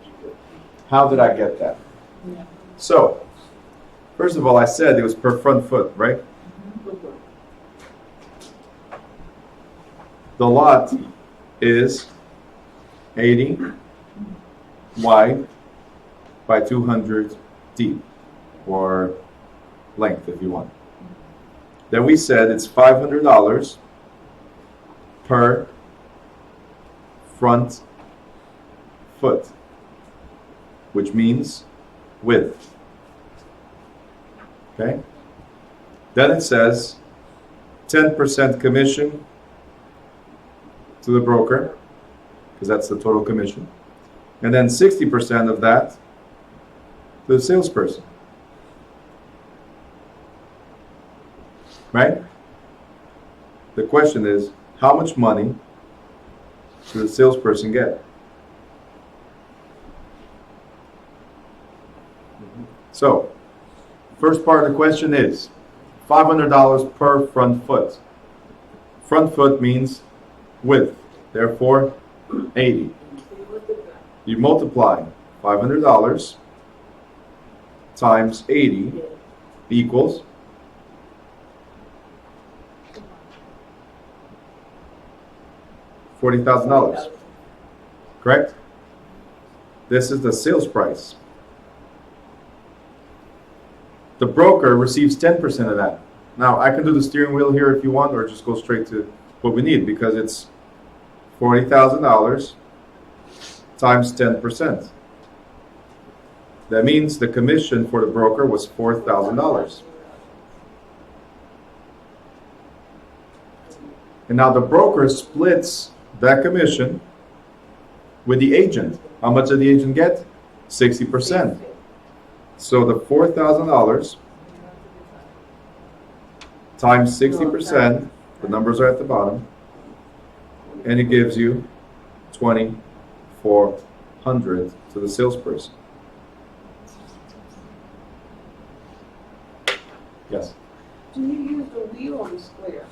you get? How did I get that? So, first of all, I said it was per front foot, right? The lot is 80 wide by 200 deep, or length if you want. Then we said it's $500 per front foot, which means width. Okay? Then it says 10% commission to the broker, because that's the total commission. And then 60% of that to the salesperson. Right? The question is, how much money should the salesperson get? So, first part of the question is $500 per front foot. Front foot means width, therefore 80. You multiply $500 times 80 equals $40,000. Correct? This is the sales price. The broker receives 10% of that. Now, I can do the steering wheel here if you want, or just go straight to what we need, because it's $40,000 times 10%. That means the commission for the broker was $4,000. And now the broker splits that commission with the agent. How much did the agent get? 60%. So the $4,000 times 60%, the numbers are at the bottom, and it gives you $2,400 to the salesperson. Yes? Do you use the wheel or the square?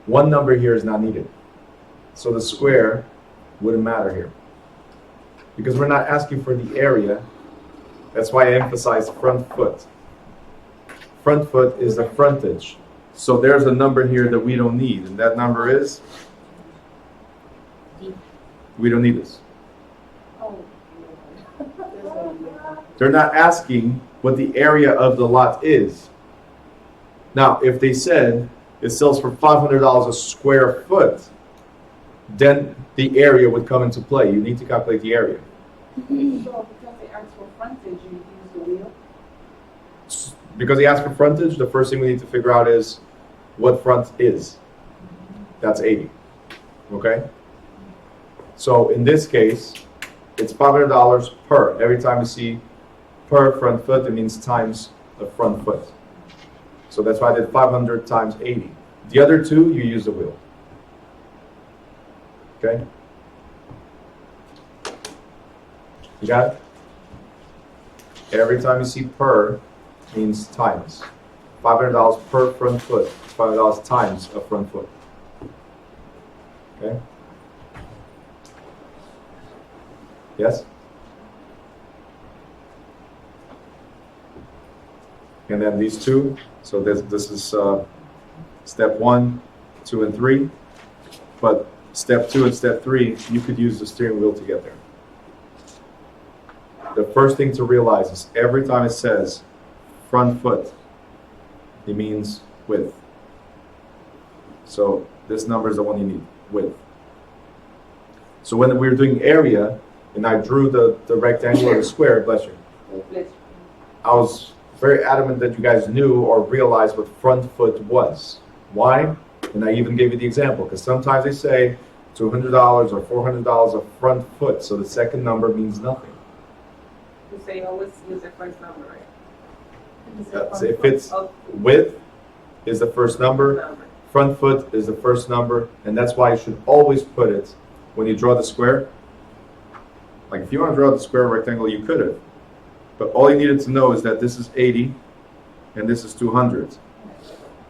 One number here is not needed. So the square wouldn't matter here. Because we're not asking for the area. That's why I emphasize front foot. Front foot is the frontage. So there's a number here that we don't need. And that number is? We don't need this. Oh. They're not asking what the area of the lot is. Now, if they said it sells for $500 a square foot, then the area would come into play. You need to calculate the area. So because they ask for frontage, you use the wheel? Because he asked for frontage, the first thing we need to figure out is what front is. That's 80. Okay? So in this case, it's $500 per. Every time you see per front foot, it means times the front foot. So that's why I did 500 times 80. The other two, you use the wheel. Okay? You got it? Every time you see per, means times. $500 per front foot. $500 times a front foot. Okay? Yes? And then these two. So this is step 1, 2, and 3. But step 2 and step 3, you could use the steering wheel to get there. The first thing to realize is every time it says front foot, it means width. So this number is the one you need, width. So when we were doing area, and I drew the rectangle or the square, bless you, I was very adamant that you guys knew or realized what front foot was. Why? And I even gave you the example, because sometimes they say $200 or $400 a front foot, so the second number means nothing. You say always use the first number, right? So if it's width is the first number, Number. front foot is the first number, and that's why you should always put it when you draw the square. Like if you want to draw the square rectangle, you could have. But all you needed to know is that this is 80 and this is 200.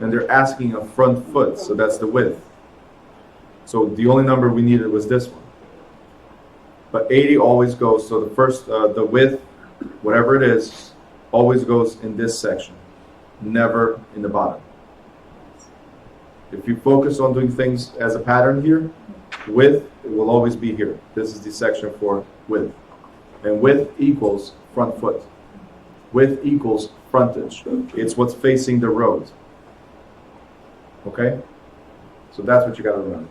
And they're asking a front foot, so that's the width. So the only number we needed was this one. But 80 always goes, so the first, the width, whatever it is, always goes in this section, never in the bottom. If you focus on doing things as a pattern here, width, it will always be here. This is the section for width. And width equals front foot. Width equals frontage. It's what's facing the road. Okay? So that's what you got to remember.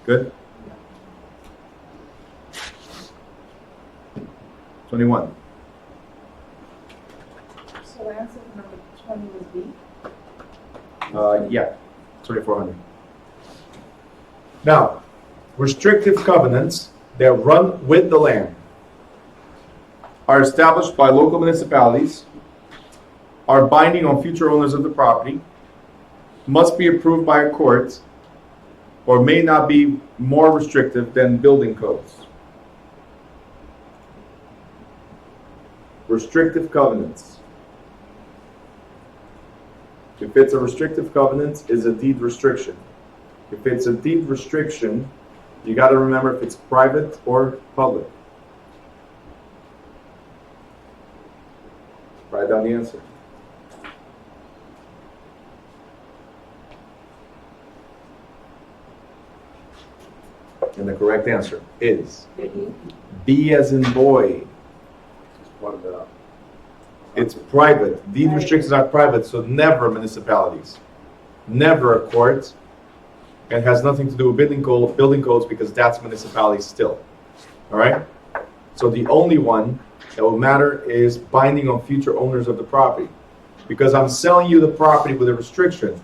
Good? 21. So the answer for number 20 was B. Yeah, 2,400. Now, restrictive covenants that run with the land are established by local municipalities, are binding on future owners of the property, must be approved by a court, or may not be more restrictive than building codes. Restrictive covenants. If it's a restrictive covenant, it's a deed restriction. If it's a deed restriction, you got to remember if it's private or public. Write down the answer. And the correct answer is B as in boy. Part of the It's private. Deed restrictions are private, so never municipalities. Never a court. And has nothing to do with building codes because that's municipalities still. All right? So the only one that will matter is binding on future owners of the property. Because I'm selling you the property with a restriction.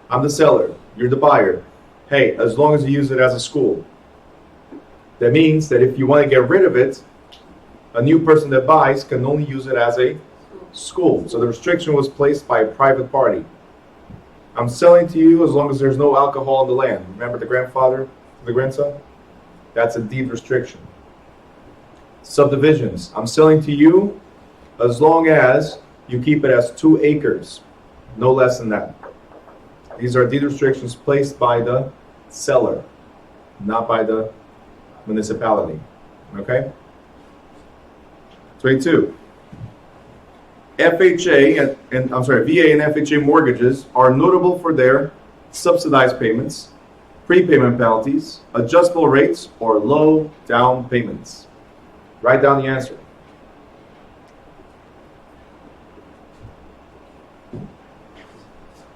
I'm the seller. You're the buyer. Hey, as long as you use it as a school. That means that if you want to get rid of it, a new person that buys can only use it as a school. So the restriction was placed by a private party. I'm selling to you as long as there's no alcohol on the land. Remember the grandfather, the grandson? That's a deed restriction. Subdivisions. I'm selling to you as long as you keep it as 2 acres. No less than that. These are deed restrictions placed by the seller, not by the municipality. Okay? 22. FHA and VA and FHA mortgages are notable for their subsidized payments, prepayment penalties, adjustable rates, or low down payments. Write down the answer.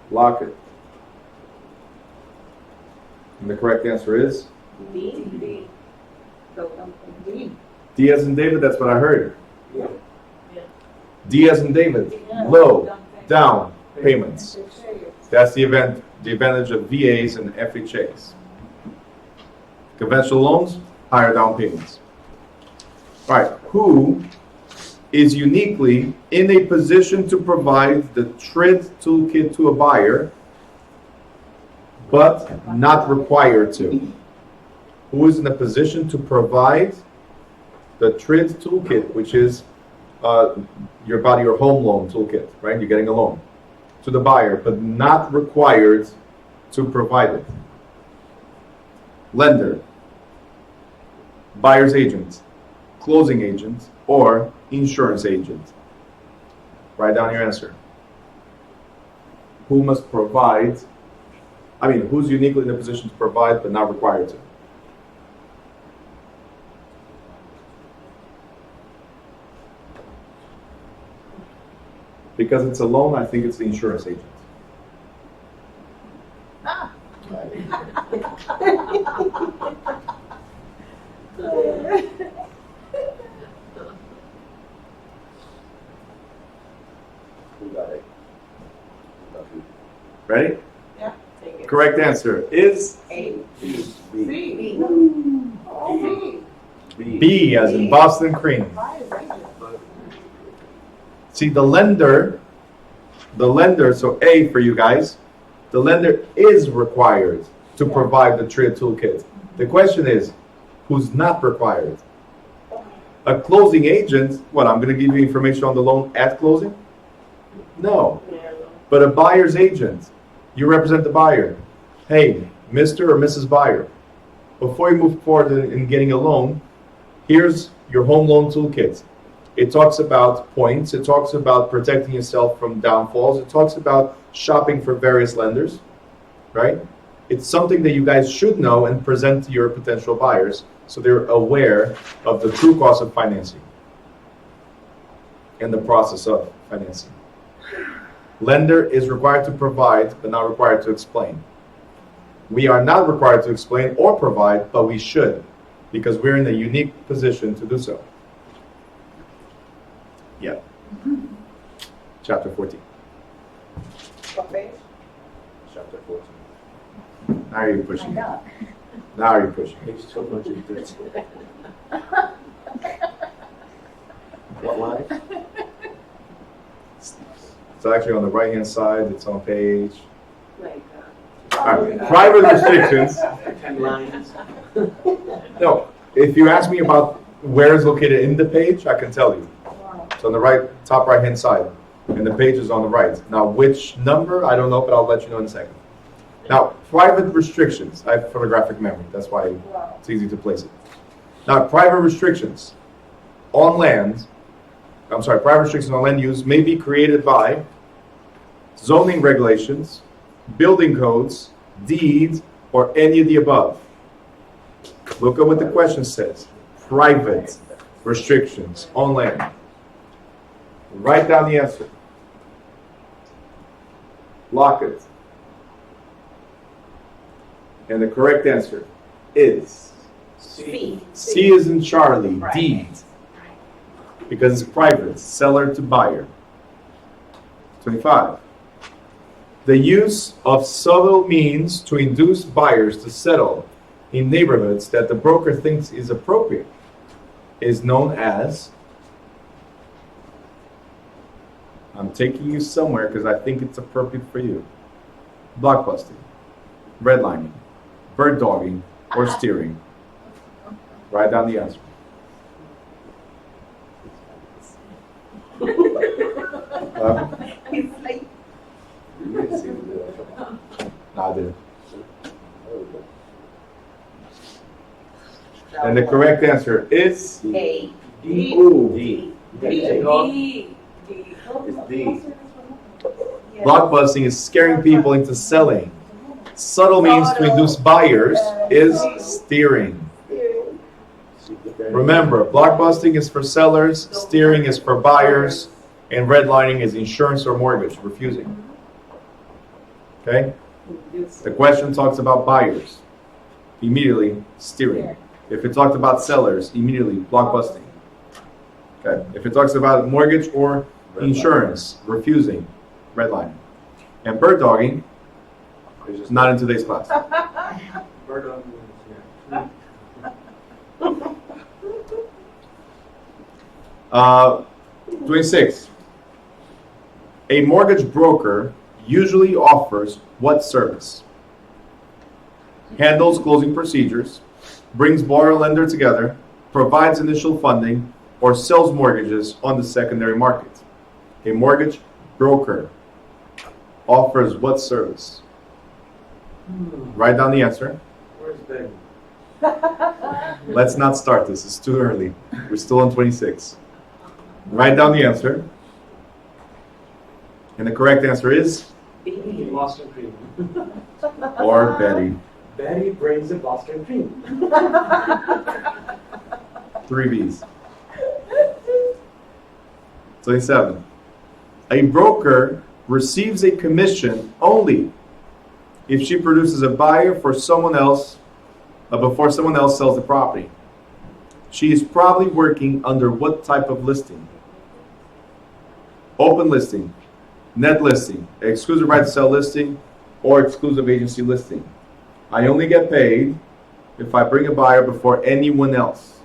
Lock it. And the correct answer is B. B. D as in David. That's what I heard. Yeah. D as in David. Low down payments. That's the advantage of VAs and FHAs. Conventional loans, higher down payments. All right, who is uniquely in a position to provide the TRID toolkit to a buyer, but not required to? Who is in a position to provide the TRID toolkit, which is your home loan toolkit, right? You're getting a loan to the buyer, but not required to provide it. Lender, buyer's agent, closing agent, or insurance agent. Write down your answer. Who must provide, who's uniquely in a position to provide but not required to? Because it's a loan, I think it's the insurance agent. who got it? Ready? Yeah. Take it. Correct answer is A. B. C. Oh. C. B as in Boston Cream. Buyer's agent. See, the lender, so A for you guys, the lender is required to provide the TRID toolkit. The question is, who's not required? A closing agent, I'm going to give you information on the loan at closing? No. But a buyer's agent, you represent the buyer. Hey, Mr. or Mrs. Buyer, before you move forward in getting a loan, here's your home loan toolkit. It talks about points. It talks about protecting yourself from downfalls. It talks about shopping for various lenders, right? It's something that you guys should know and present to your potential buyers so they're aware of the true cost of financing and the process of financing. Lender is required to provide, but not required to explain. We are not required to explain or provide, but we should, because we're in a unique position to do so. Yeah. Chapter 14. What page? Chapter 14. Now you're I pushing it. know. Now you're pushing it. Page 213. What line? It's actually on the right-hand side. It's on page. Like, All right. Private restrictions. 10 lines. No, if you ask me about where it's located in the page, I can tell you. It's on the right, top right-hand side, and the page is on the right. Now, which number, I don't know, but I'll let you know in a second. Now, private restrictions. I have photographic memory. That's why it's easy to place it. Now, private restrictions on land, private restrictions on land use may be created by zoning regulations, building codes, deeds, or any of the above. Look at what the question says. Private restrictions on land. Write down the answer. Lock it. And the correct answer is C. C is in Charlie, Right. deed. Because it's private, seller to buyer. 25. The use of subtle means to induce buyers to settle in neighborhoods that the broker thinks is appropriate is known as, I'm taking you somewhere because I think it's appropriate for you, blockbusting, redlining, bird dogging, or steering. Write down the answer. He's like, No, I didn't. And the correct answer is A. D. Ooh. D. Take off. D. It's D. Blockbusting is scaring people into selling. Subtle means to induce buyers is steering. Remember, blockbusting is for sellers, steering is for buyers, and redlining is insurance or mortgage, refusing. Okay? The question talks about buyers. Immediately, steering. If it talked about sellers, immediately, blockbusting. Okay? If it talks about mortgage or insurance, refusing, redlining. And bird dogging, not in today's class. Bird dog means, yeah. 26. A mortgage broker usually offers what service? Handles closing procedures, brings borrower-lender together, provides initial funding, or sells mortgages on the secondary market. A mortgage broker offers what service? Write down the answer. Where's Betty? Let's not start this. It's too early. We're still on 26. Write down the answer. And the correct answer is, Boston cream. or Betty. Betty brings the Boston cream. 3 B's. 27. A broker receives a commission only if she produces a buyer for someone else before someone else sells the property. She is probably working under what type of listing? Open listing, net listing, exclusive right to sell listing, or exclusive agency listing. I only get paid if I bring a buyer before anyone else.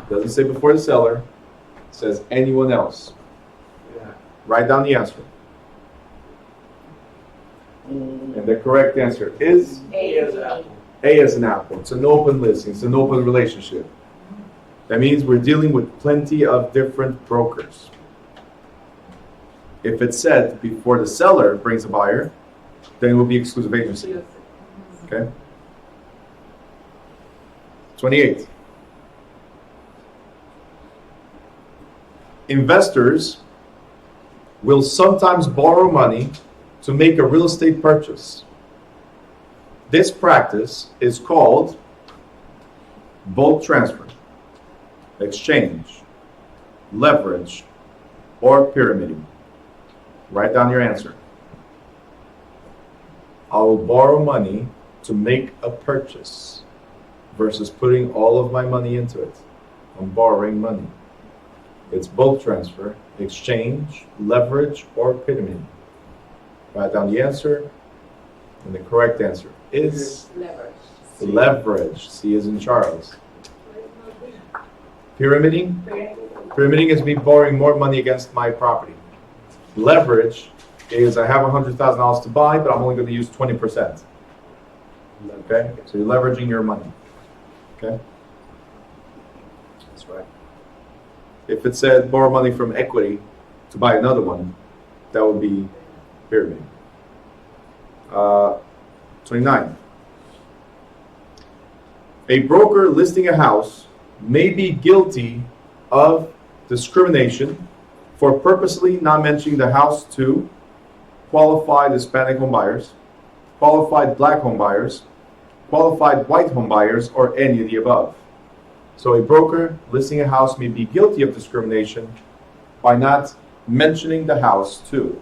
Doesn't say before the seller, it says anyone else. Yeah. Write down the answer. And the correct answer is A as apple. A as an apple. It's an open listing, it's an open relationship. That means we're dealing with plenty of different brokers. If it's said before the seller brings a buyer, then it will be exclusive agency. Okay? 28. Investors will sometimes borrow money to make a real estate purchase. This practice is called bulk transfer, exchange, leverage, or pyramiding. Write down your answer. I will borrow money to make a purchase versus putting all of my money into it. I'm borrowing money. It's bulk transfer, exchange, leverage, or pyramid. Write down the answer. And the correct answer is leverage. C is in Charles. Pyramiding? Pyramiding is me borrowing more money against my property. Leverage is I have $100,000 to buy, but I'm only going to use 20%. Okay? So you're leveraging your money. Okay? That's right. If it said borrow money from equity to buy another one, that would be pyramid. 29. A broker listing a house may be guilty of discrimination for purposely not mentioning the house to qualified Hispanic home buyers, qualified black home buyers, qualified white home buyers, or any of the above. So a broker listing a house may be guilty of discrimination by not mentioning the house to.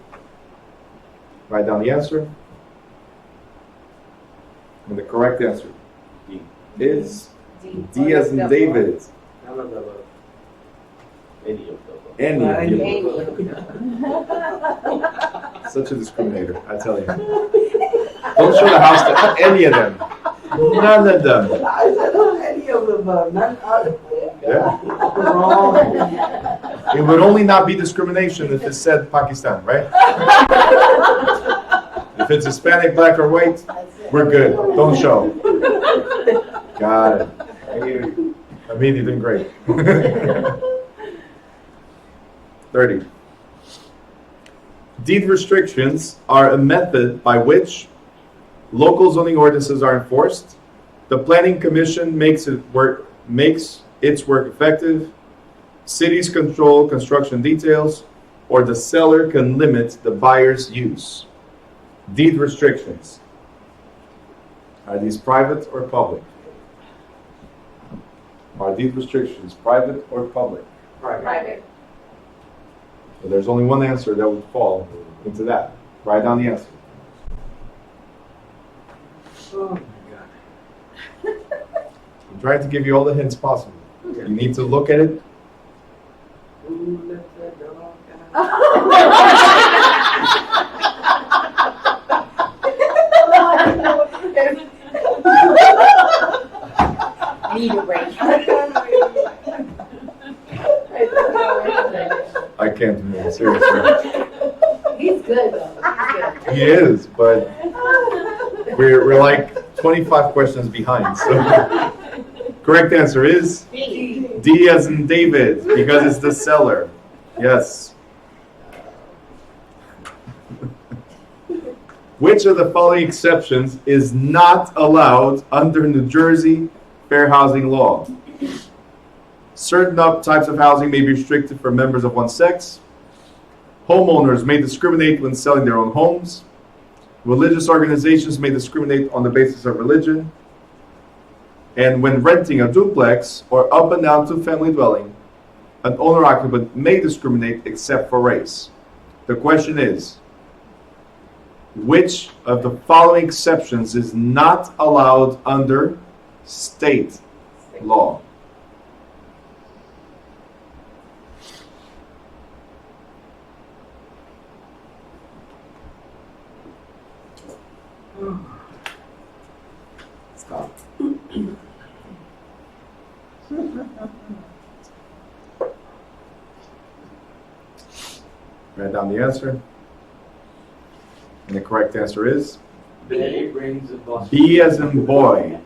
Write down the answer. And the correct answer is D as in David. None of the above. Any of the above. Any of the above. Such a discriminator, I tell you. Don't show the house to any of them. None of them. I said, oh, any of them, none out of them. Yeah. Wrong. It would only not be discrimination if it said Pakistan, right? If it's Hispanic, black, or white, we're good. Don't show. Got it. I mean, you're doing great. 30. Deed restrictions are a method by which local zoning ordinances are enforced. The Planning Commission makes its work effective. Cities control construction details, or the seller can limit the buyer's use. Deed restrictions. Are these private or public? Are deed restrictions private or public? Private. So there's only one answer that would fall into that. Write down the answer. Oh my God. I'm trying to give you all the hints possible. You need to look at it. Who let that dog out? Need a break. I can't do it, seriously. He's good though. He's good. He is, but we're like 25 questions behind. So correct answer is D as in David, because it's the seller. Yes. Which of the following exceptions is not allowed under New Jersey fair housing law? Certain types of housing may be restricted for members of one sex. Homeowners may discriminate when selling their own homes. Religious organizations may discriminate on the basis of religion. And when renting a duplex or up and down two-family dwelling, an owner-occupant may discriminate except for race. The question is, which of the following exceptions is not allowed under state law? Stop. Write down the answer. And the correct answer is Betty brings the bus. B as in boy.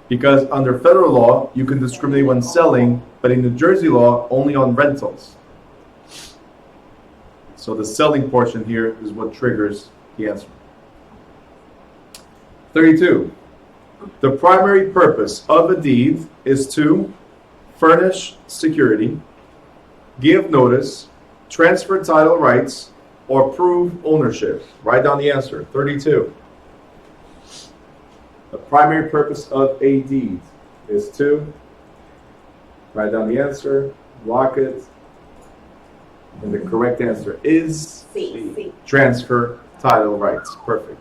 Because under federal law, you can discriminate when selling, but in New Jersey law, only on rentals. So the selling portion here is what triggers the answer. 32. The primary purpose of a deed is to furnish security, give notice, transfer title rights, or prove ownership. Write down the answer. 32. The primary purpose of a deed is to write down the answer, lock it, and the correct answer is C. transfer title rights. Perfect.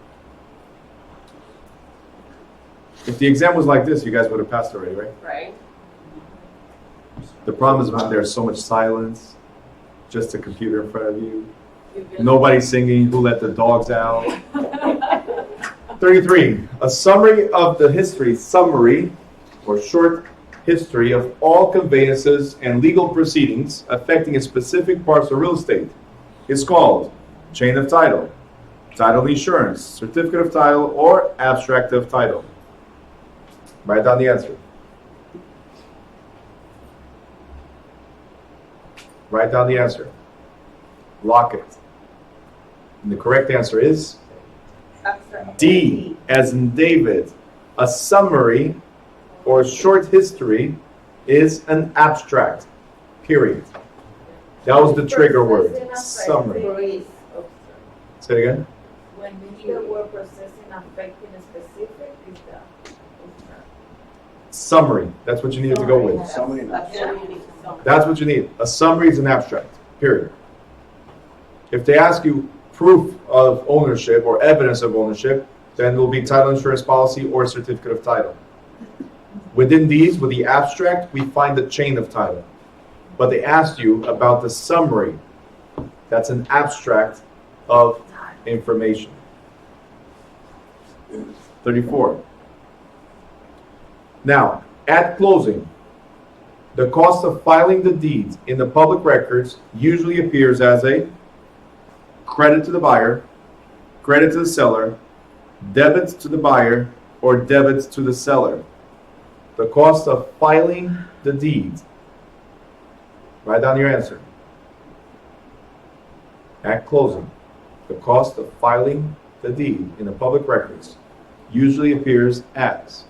If the exam was like this, you guys would have passed already, right? Right? The problem is when there's so much silence, just a computer in front of you, nobody singing, who let the dogs out. 33, a summary of the summary or short history of all conveyances and legal proceedings affecting a specific parcel of real estate is called chain of title, title insurance, certificate of title, or abstract of title. Write down the answer. Write down the answer. Lock it. And the correct answer is D, as in David. A summary or short history is an abstract. Period. That was the trigger word. Summary. Say it again. When we use the word processing affecting a specific, is that? Summary. That's what you need to go with. Summary. That's what you need. A summary is an abstract. Period. If they ask you proof of ownership or evidence of ownership, then it will be title insurance policy or certificate of title. Within these, with the abstract, we find the chain of title. But they asked you about the summary. That's an abstract of information. 34. Now, at closing, the cost of filing the deeds in the public records usually appears as a credit to the buyer, credit to the seller, debit to the buyer, or debit to the seller. The cost of filing the deed. Write down your answer. At closing, the cost of filing the deed in the public records usually appears as.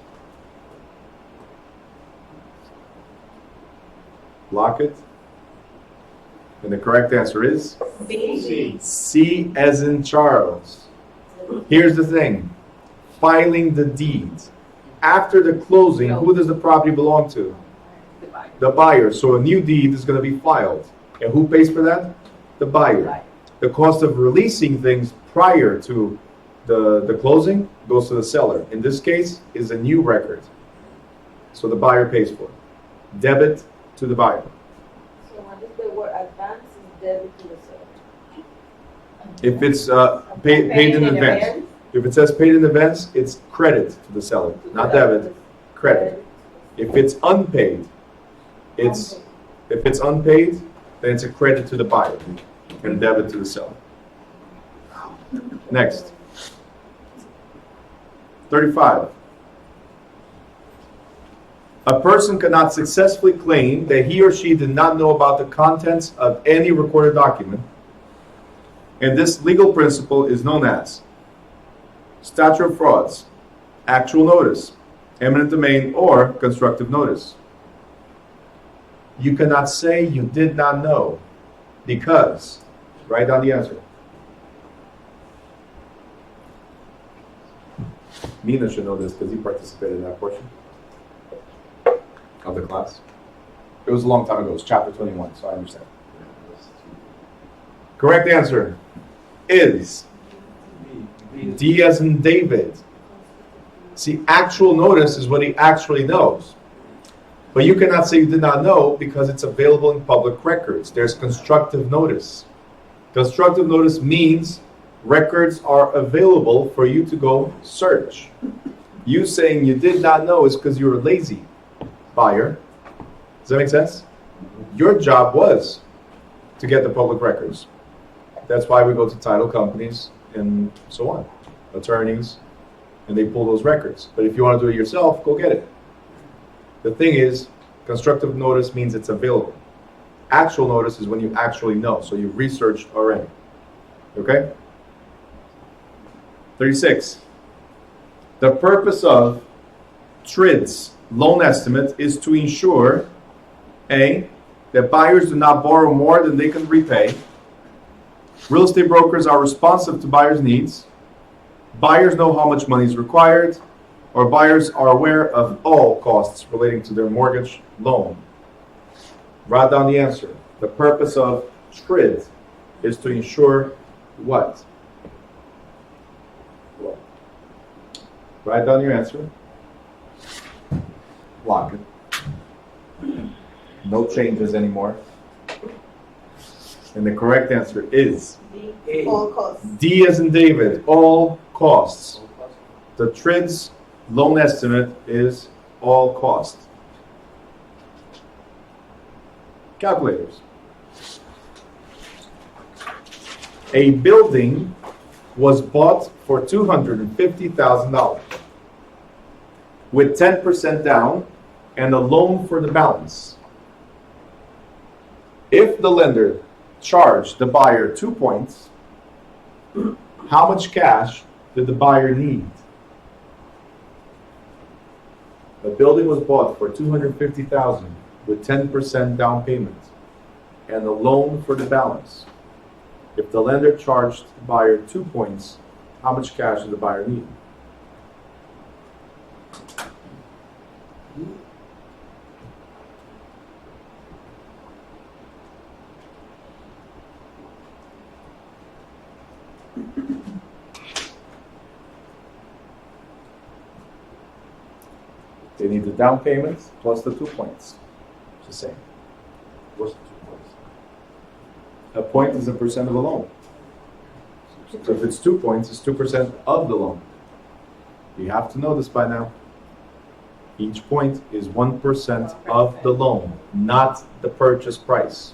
Lock it. And the correct answer is C. C as in Charles. Here's the thing. Filing the deed. After the closing, who does the property belong to? The buyer. So a new deed is going to be filed. And who pays for that? The buyer. The cost of releasing things prior to the closing goes to the seller. In this case, is a new record. So the buyer pays for it. Debit to the buyer. So when is the word advance is debit to the seller? If it's paid in advance. If it says paid in advance, it's credit to the seller, not debit, credit. If it's unpaid, then it's a credit to the buyer and debit to the seller. Next. 35. A person cannot successfully claim that he or she did not know about the contents of any recorded document, and this legal principle is known as statute of frauds, actual notice, eminent domain, or constructive notice. You cannot say you did not know because, write down the answer. Nina should know this because he participated in that portion of the class. It was a long time ago. It was chapter 21, so I understand. Correct answer is D as in David. See, actual notice is what he actually knows. But you cannot say you did not know because it's available in public records. There's constructive notice. Constructive notice means records are available for you to go search. You saying you did not know is because you were lazy, buyer. Does that make sense? Your job was to get the public records. That's why we go to title companies and so on, attorneys, and they pull those records. But if you want to do it yourself, go get it. The thing is, constructive notice means it's available. Actual notice is when you actually know, so you've researched already. Okay? 36. The purpose of TRID's loan estimate is to ensure A, that buyers do not borrow more than they can repay. Real estate brokers are responsive to buyers' needs. Buyers know how much money is required, or buyers are aware of all costs relating to their mortgage loan. Write down the answer. The purpose of TRID is to ensure what? Write down your answer. Lock it. No changes anymore. And the correct answer is Full cost. D as in David, all costs. The TRID's loan estimate is all cost. Calculators. A building was bought for $250,000 with 10% down and a loan for the balance. If the lender charged the buyer 2 points, how much cash did the buyer need? The building was bought for $250,000 with 10% down payment and a loan for the balance. If the lender charged the buyer 2 points, how much cash did the buyer need? They need the down payment plus the 2 points. It's the same. What's the 2 points? A point is a percent of the loan. So if it's 2 points, it's 2% of the loan. You have to know this by now. Each point is 1% of the loan, not the purchase price.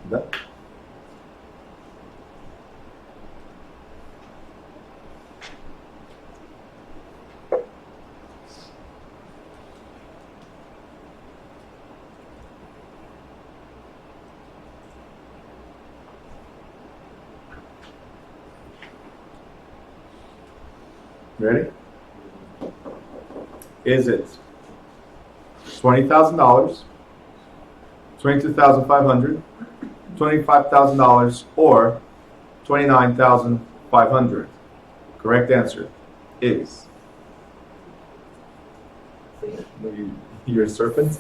That- Ready? Is it $20,000, $22,500, $25,000, or $29,500? Correct answer is. You're a serpent?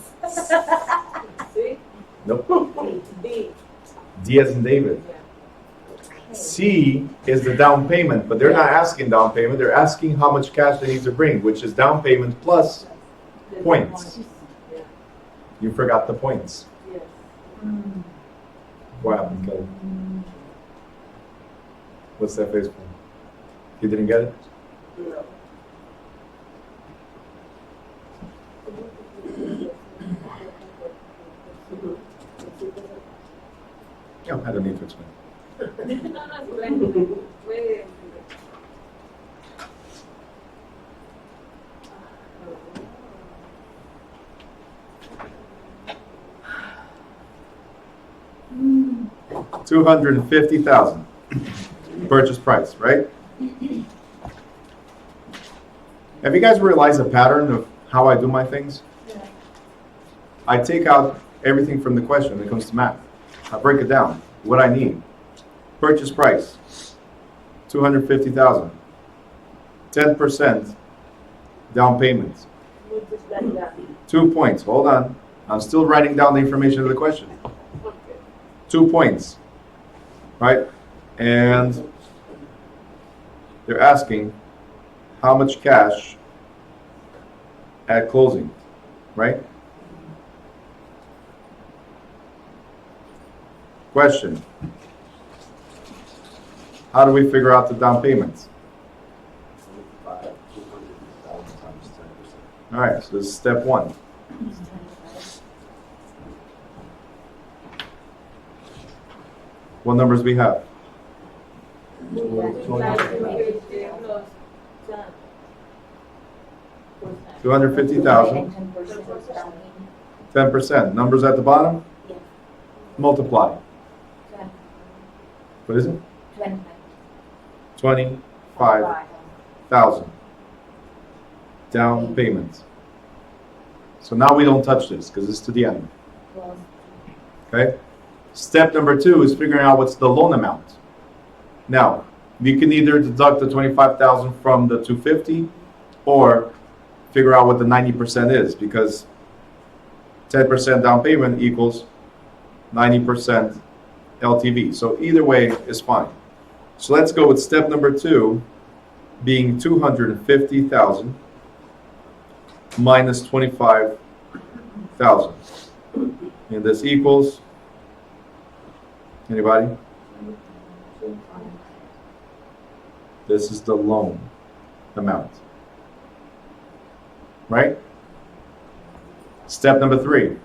See? Nope. D. D as in David. Yeah. C is the down payment, but they're not asking down payment. They're asking how much cash they need to bring, which is down payment plus points. Yeah. You forgot the points. Yes. What happened, Kelly? What's that face for? You didn't get it? No, I don't need to explain. Wait. $250,000 purchase price, right? Have you guys realized a pattern of how I do my things? Yeah. I take out everything from the question when it comes to math. I break it down. What I need. Purchase price, $250,000. 10% down payment. Multiply that. 2 points. Hold on. I'm still writing down the information of the question. Okay. 2 points. Right? And they're asking how much cash at closing. Right? Question. How do we figure out the down payments? 200,000 times 10%. All right, so this is step one. What numbers we have? Multiply 250 plus 10%. 250,000, 10%. Numbers at the bottom? Yeah. Multiply. What is it? 25,000. Down payment. So now we don't touch this because it's to the end. Okay? Step number 2 is figuring out what's the loan amount. Now, we can either deduct the 25,000 from the 250 or figure out what the 90% is, because 10% down payment equals 90% LTV. So either way is fine. So let's go with step number 2, being 250,000 minus 25,000. And this equals, anybody? This is the loan amount. Right? Step number 3.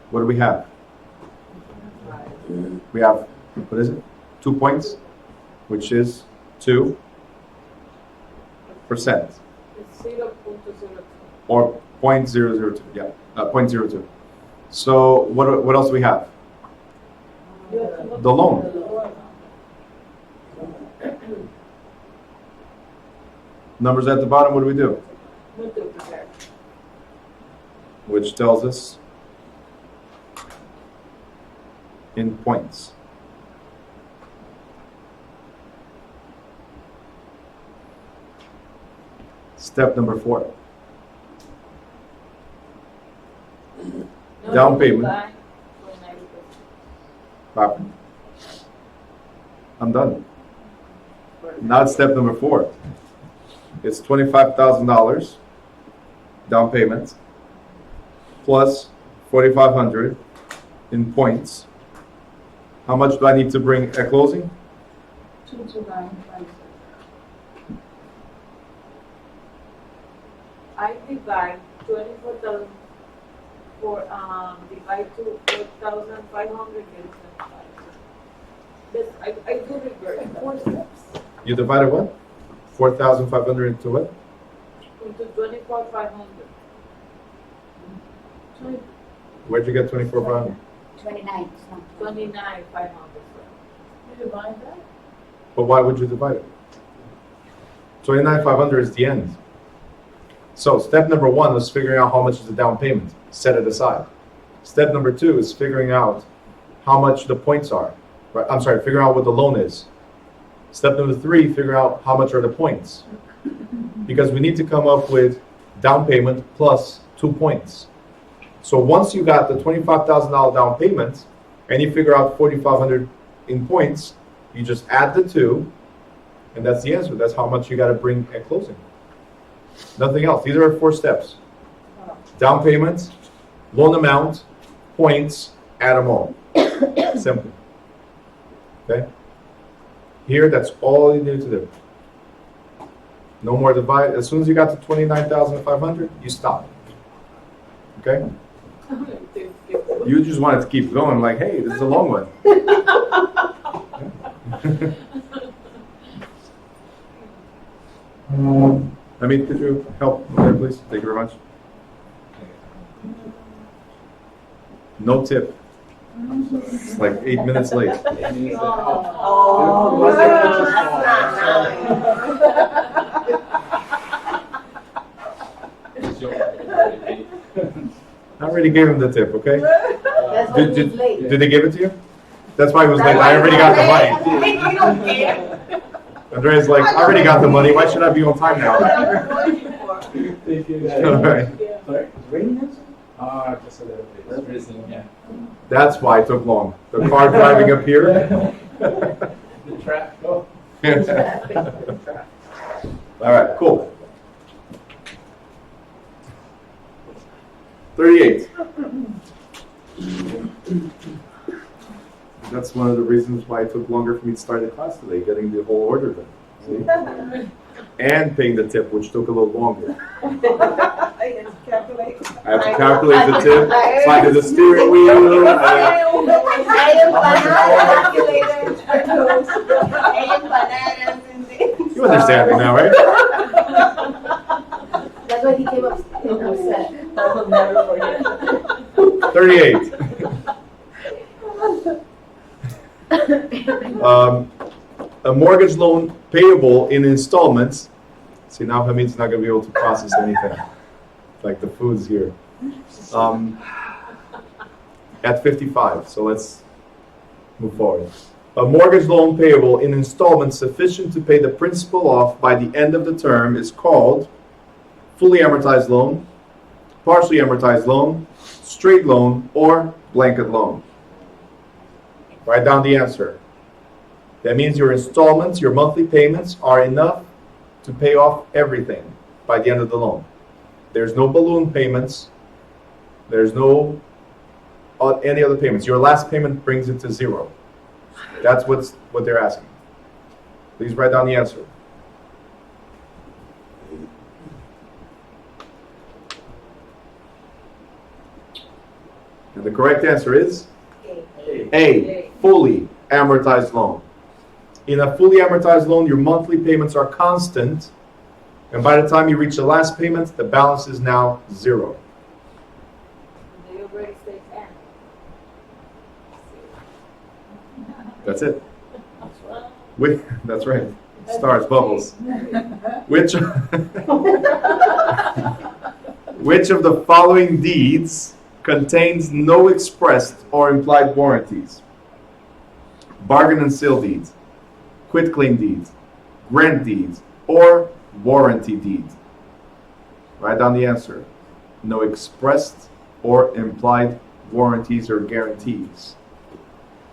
What do we have? We have, what is it? 2 points, which is 2%. It's 0.02. Or 0.002, yeah, 0.02. So what else do we have? The loan. Numbers at the bottom, what do we do? Multiplier. Which tells us in points. Step number 4. Down payment. Proper. I'm done. Now it's step number 4. It's $25,000 down payment plus 4,500 in points. How much do I need to bring at closing? 22956. I divide 24,000 divide to 4,500 gets 5. This I do reverse 4 steps You divided what? 4,500 into what? into 24,500. Where'd you get 24,500? 29, it's not 29,500. You divide that? But why would you divide it? 29,500 is the end. So step number 1 is figuring out how much is the down payment. Set it aside. Step number 2 is figuring out how much the points are. Right? I'm sorry, figuring out what the loan is. Step number 3, figure out how much are the points. Because we need to come up with down payment plus 2 points. So once you got the $25,000 down payment and you figure out 4,500 in points, you just add the 2, and that's the answer. That's how much you got to bring at closing. Nothing else. These are our 4 steps. Down payment, loan amount, points, add them all. Simple. Okay? Here, that's all you need to do. No more divide. As soon as you got to 29,500, you stop. Okay? You just wanted to keep going, like, hey, this is a long one. I mean, could you help there, please? Thank you very much. No tip. It's like 8 minutes late. Oh, I already gave him the tip, okay? That's why he's late. Did they give it to you? That's why he was late. I already got the money. We don't care. Andrea's like, I already got the money. Why should I be on time now? Thank you, All right. Sorry, it's raining outside? Just a little bit. It's freezing, yeah. That's why it took long. The car driving up here. The traffic. Oh. All right, cool. 38. That's one of the reasons why it took longer for me to start the class today, getting the whole order done. See? And paying the tip, which took a little longer. I have to calculate. I have to calculate the tip, slide to the steering wheel. I am bananas and things. You understand me now, right? That's why he came up upset. I will never forget. 38. A mortgage loan payable in installments. See, now Hamid's not going to be able to process anything. Like the food's here. At 55. So let's Move forward. A mortgage loan payable in installments sufficient to pay the principal off by the end of the term is called fully amortized loan, partially amortized loan, straight loan, or blanket loan. Write down the answer. That means your installments, your monthly payments are enough to pay off everything by the end of the loan. There's no balloon payments. There's no any other payments. Your last payment brings it to zero. That's what they're asking. Please write down the answer. And the correct answer is A, fully amortized loan. In a fully amortized loan, your monthly payments are constant, and by the time you reach the last payment, the balance is now zero. They already say N. That's it. That's right. Stars, bubbles. Which of the following deeds contains no expressed or implied warranties? Bargain and sale deeds, quitclaim deeds, grant deeds, or warranty deeds? Write down the answer. No expressed or implied warranties or guarantees.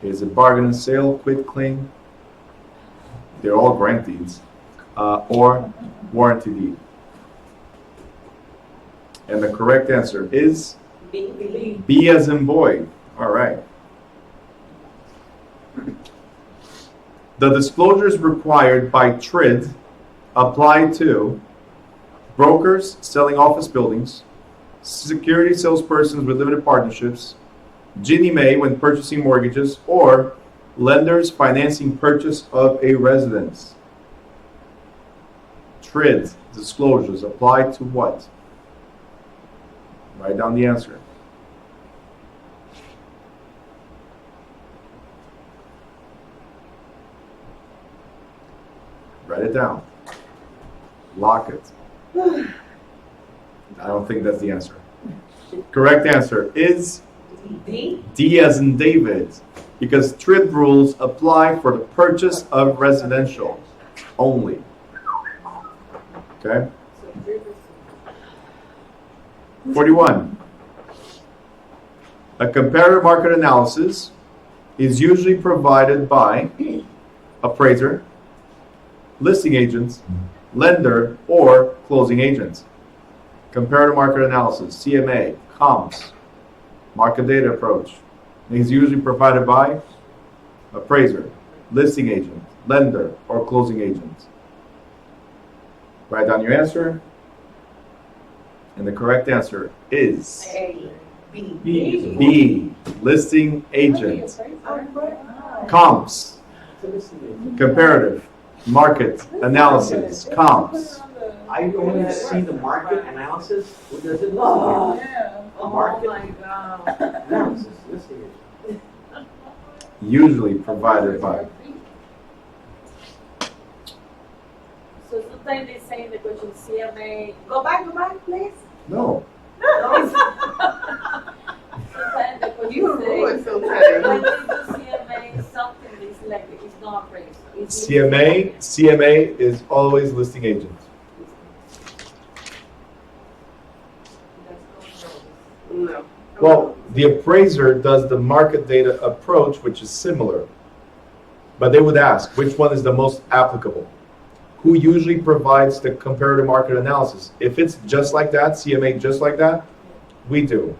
Is it bargain and sale, quitclaim? They're all grant deeds, or warranty deed. And the correct answer is B as in boy. All right. The disclosures required by TRID apply to brokers selling office buildings, security salespersons with limited partnerships, Ginnie Mae when purchasing mortgages, or lenders financing purchase of a residence. TRID disclosures apply to what? Write down the answer. Write it down. Lock it. I don't think that's the answer. Correct answer is D as in David, because TRID rules apply for the purchase of residential only. Okay? 41. A comparative market analysis is usually provided by appraiser, listing agents, lender, or closing agents. Comparative market analysis, CMA, comps, market data approach, is usually provided by appraiser, listing agent, lender, or closing agent. Write down your answer. And the correct answer is B, listing agent. Comps, comparative, market, analysis, comps. I only see the market analysis. What does it look Oh, like? Yeah. oh Market. my God. Analysis, listing it. Usually provided by. So sometimes they say in the question CMA, go back, please. No. Sometimes the question say, so when they do CMA, something is like, it's not appraisal. It's CMA is always listing agent. No. Well, the appraiser does the market data approach, which is similar. But they would ask, which one is the most applicable? Who usually provides the comparative market analysis? If it's just like that, CMA just like that, we do.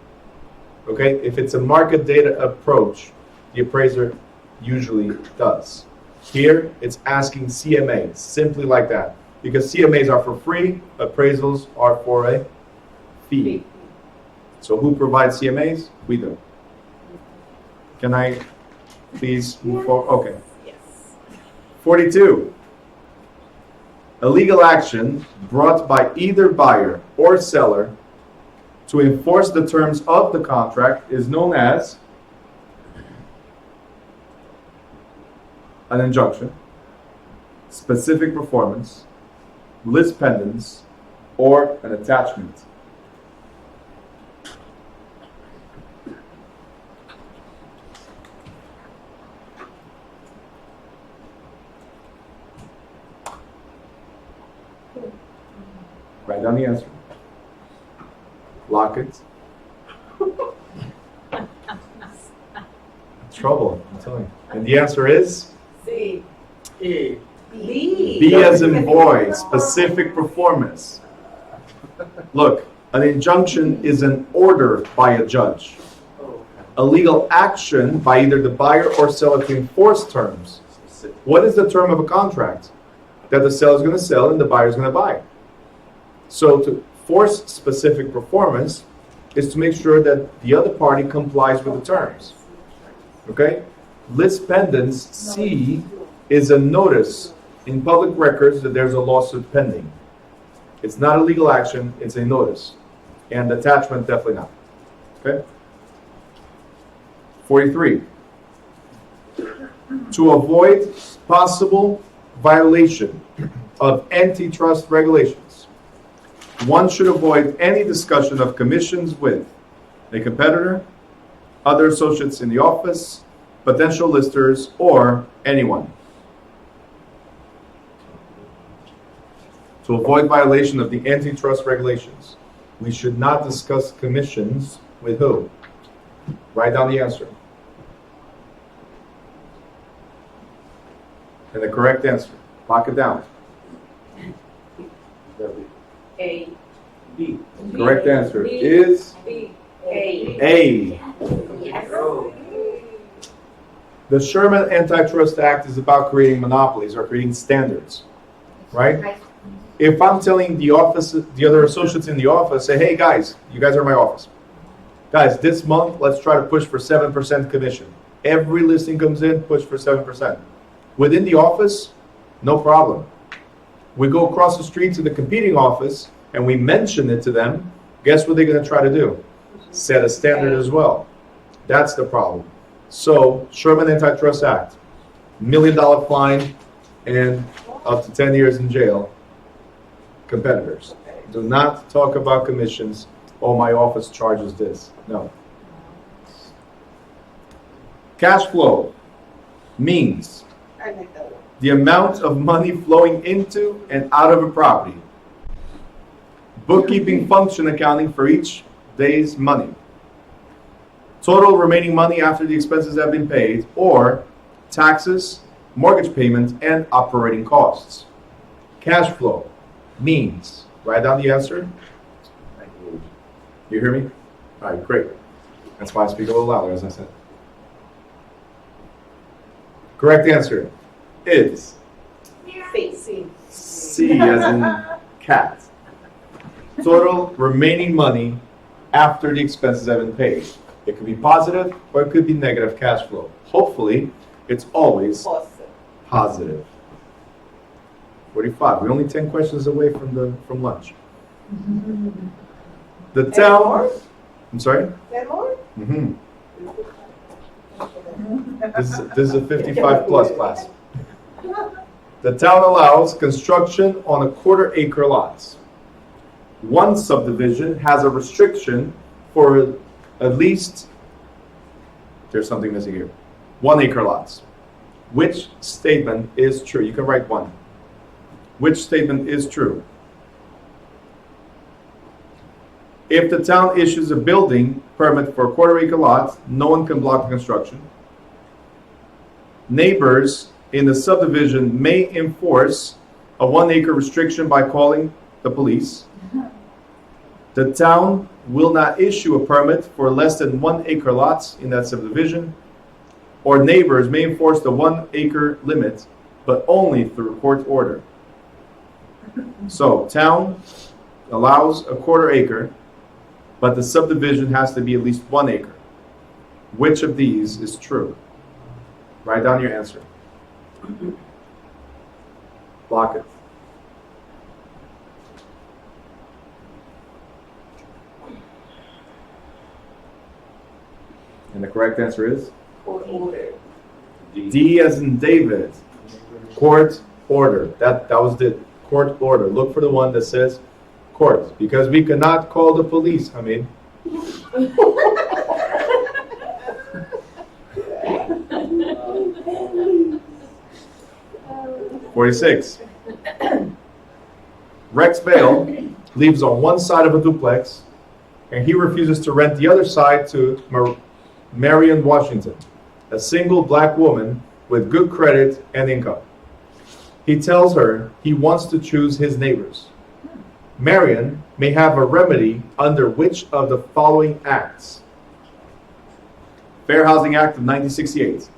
Okay? If it's a market data approach, the appraiser usually does. Here, it's asking CMA, simply like that. Because CMAs are for free, appraisals are for a fee. So who provides CMAs? We do. Can I please move forward? Okay. Yes. 42. A legal action brought by either buyer or seller to enforce the terms of the contract is known as an injunction, specific performance, lis pendens, or an attachment. Write down the answer. Lock it. Trouble, I'm telling you. And the answer is C. E. B. B as in boy, specific performance. Look, an injunction is an order by a judge. A legal action by either the buyer or seller to enforce terms. What is the term of a contract? That the seller is going to sell and the buyer is going to buy. So to force specific performance is to make sure that the other party complies with the terms. Okay? Lis pendens, C, is a notice in public records that there's a lawsuit pending. It's not a legal action, it's a notice. And attachment, definitely not. Okay? 43. To avoid possible violation of antitrust regulations, one should avoid any discussion of commissions with a competitor, other associates in the office, potential listers, or anyone. To avoid violation of the antitrust regulations, we should not discuss commissions with who? Write down the answer. And the correct answer. Lock it down. A. B. Correct answer is B. A. Yes. The Sherman Antitrust Act is about creating monopolies or creating standards, right? If I'm telling the office, the other associates in the office, say, hey guys, you guys are in my office. Guys, this month, let's try to push for 7% commission. Every listing comes in, push for 7%. Within the office, no problem. We go across the street to the competing office and we mention it to them. Guess what they're going to try to do? Set a standard as well. That's the problem. So, Sherman Antitrust Act, $1 million fine and up to 10 years in jail. Competitors. Do not talk about commissions. Oh, my office charges this. No. Cash flow means I like that one. the amount of money flowing into and out of a property. Bookkeeping function accounting for each day's money. Total remaining money after the expenses have been paid, or taxes, mortgage payments, and operating costs. Cash flow means, write down the answer. You hear me? All right, great. That's why I speak a little louder, as I said. Correct answer is C. C as in cat. Total remaining money after the expenses have been paid. It could be positive or it could be negative cash flow. Hopefully, it's always positive. 45. We're only 10 questions away from lunch. The town. More? I'm sorry? 10 more? Mm-hmm. This is a 55 plus class. The town allows construction on a quarter-acre lots. One subdivision has a restriction for at least, there's something missing here, 1 acre lots. Which statement is true? You can write one. Which statement is true? If the town issues a building permit for a quarter-acre lot, no one can block the construction. Neighbors in the subdivision may enforce a 1 acre restriction by calling the police. The town will not issue a permit for less than 1 acre lots in that subdivision. Or neighbors may enforce the 1 acre limit, but only through court order. So, town allows a quarter acre, but the subdivision has to be at least 1 acre. Which of these is true? Write down your answer. Block it. And the correct answer is? Court order. D as in David. Court order. That was the court order. Look for the one that says court, because we cannot call the police, Hamid. 46. Rex Vale lives on one side of a duplex, and he refuses to rent the other side to Marion Washington, a single black woman with good credit and income. He tells her he wants to choose his neighbors. Marion may have a remedy under which of the following acts? Fair Housing Act of 1968,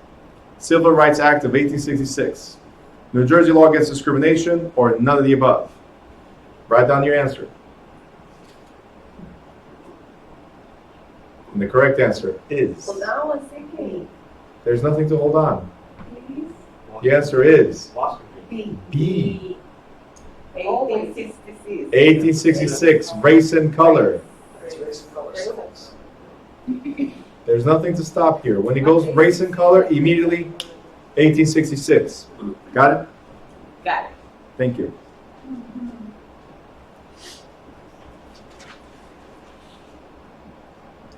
Civil Rights Act of 1866, New Jersey law against discrimination, or none of the above. Write down your answer. And the correct answer is, Well, now I was thinking, there's nothing to hold on. please, The answer is Boston. B, B, 1866. 1866, race and color. There's nothing to stop here. When it goes race and color, immediately 1866. Got it? Got it. Thank you.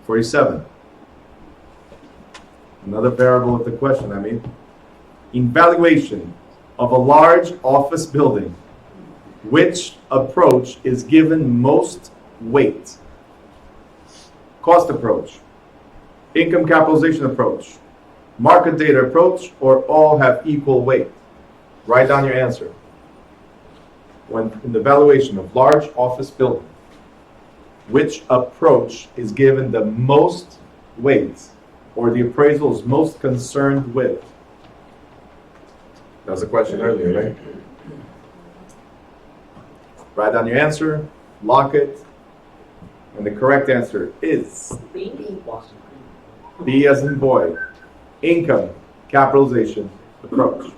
$47. Another variable of the question, Evaluation of a large office building. Which approach is given most weight? Cost approach, income capitalization approach, market data approach, or all have equal weight? Write down your answer. When in the valuation of large office building, which approach is given the most weight, or the appraisal is most concerned with? That was a question earlier, right? Write down your answer, lock it, and the correct answer is Boston. B as in boy, income capitalization approach.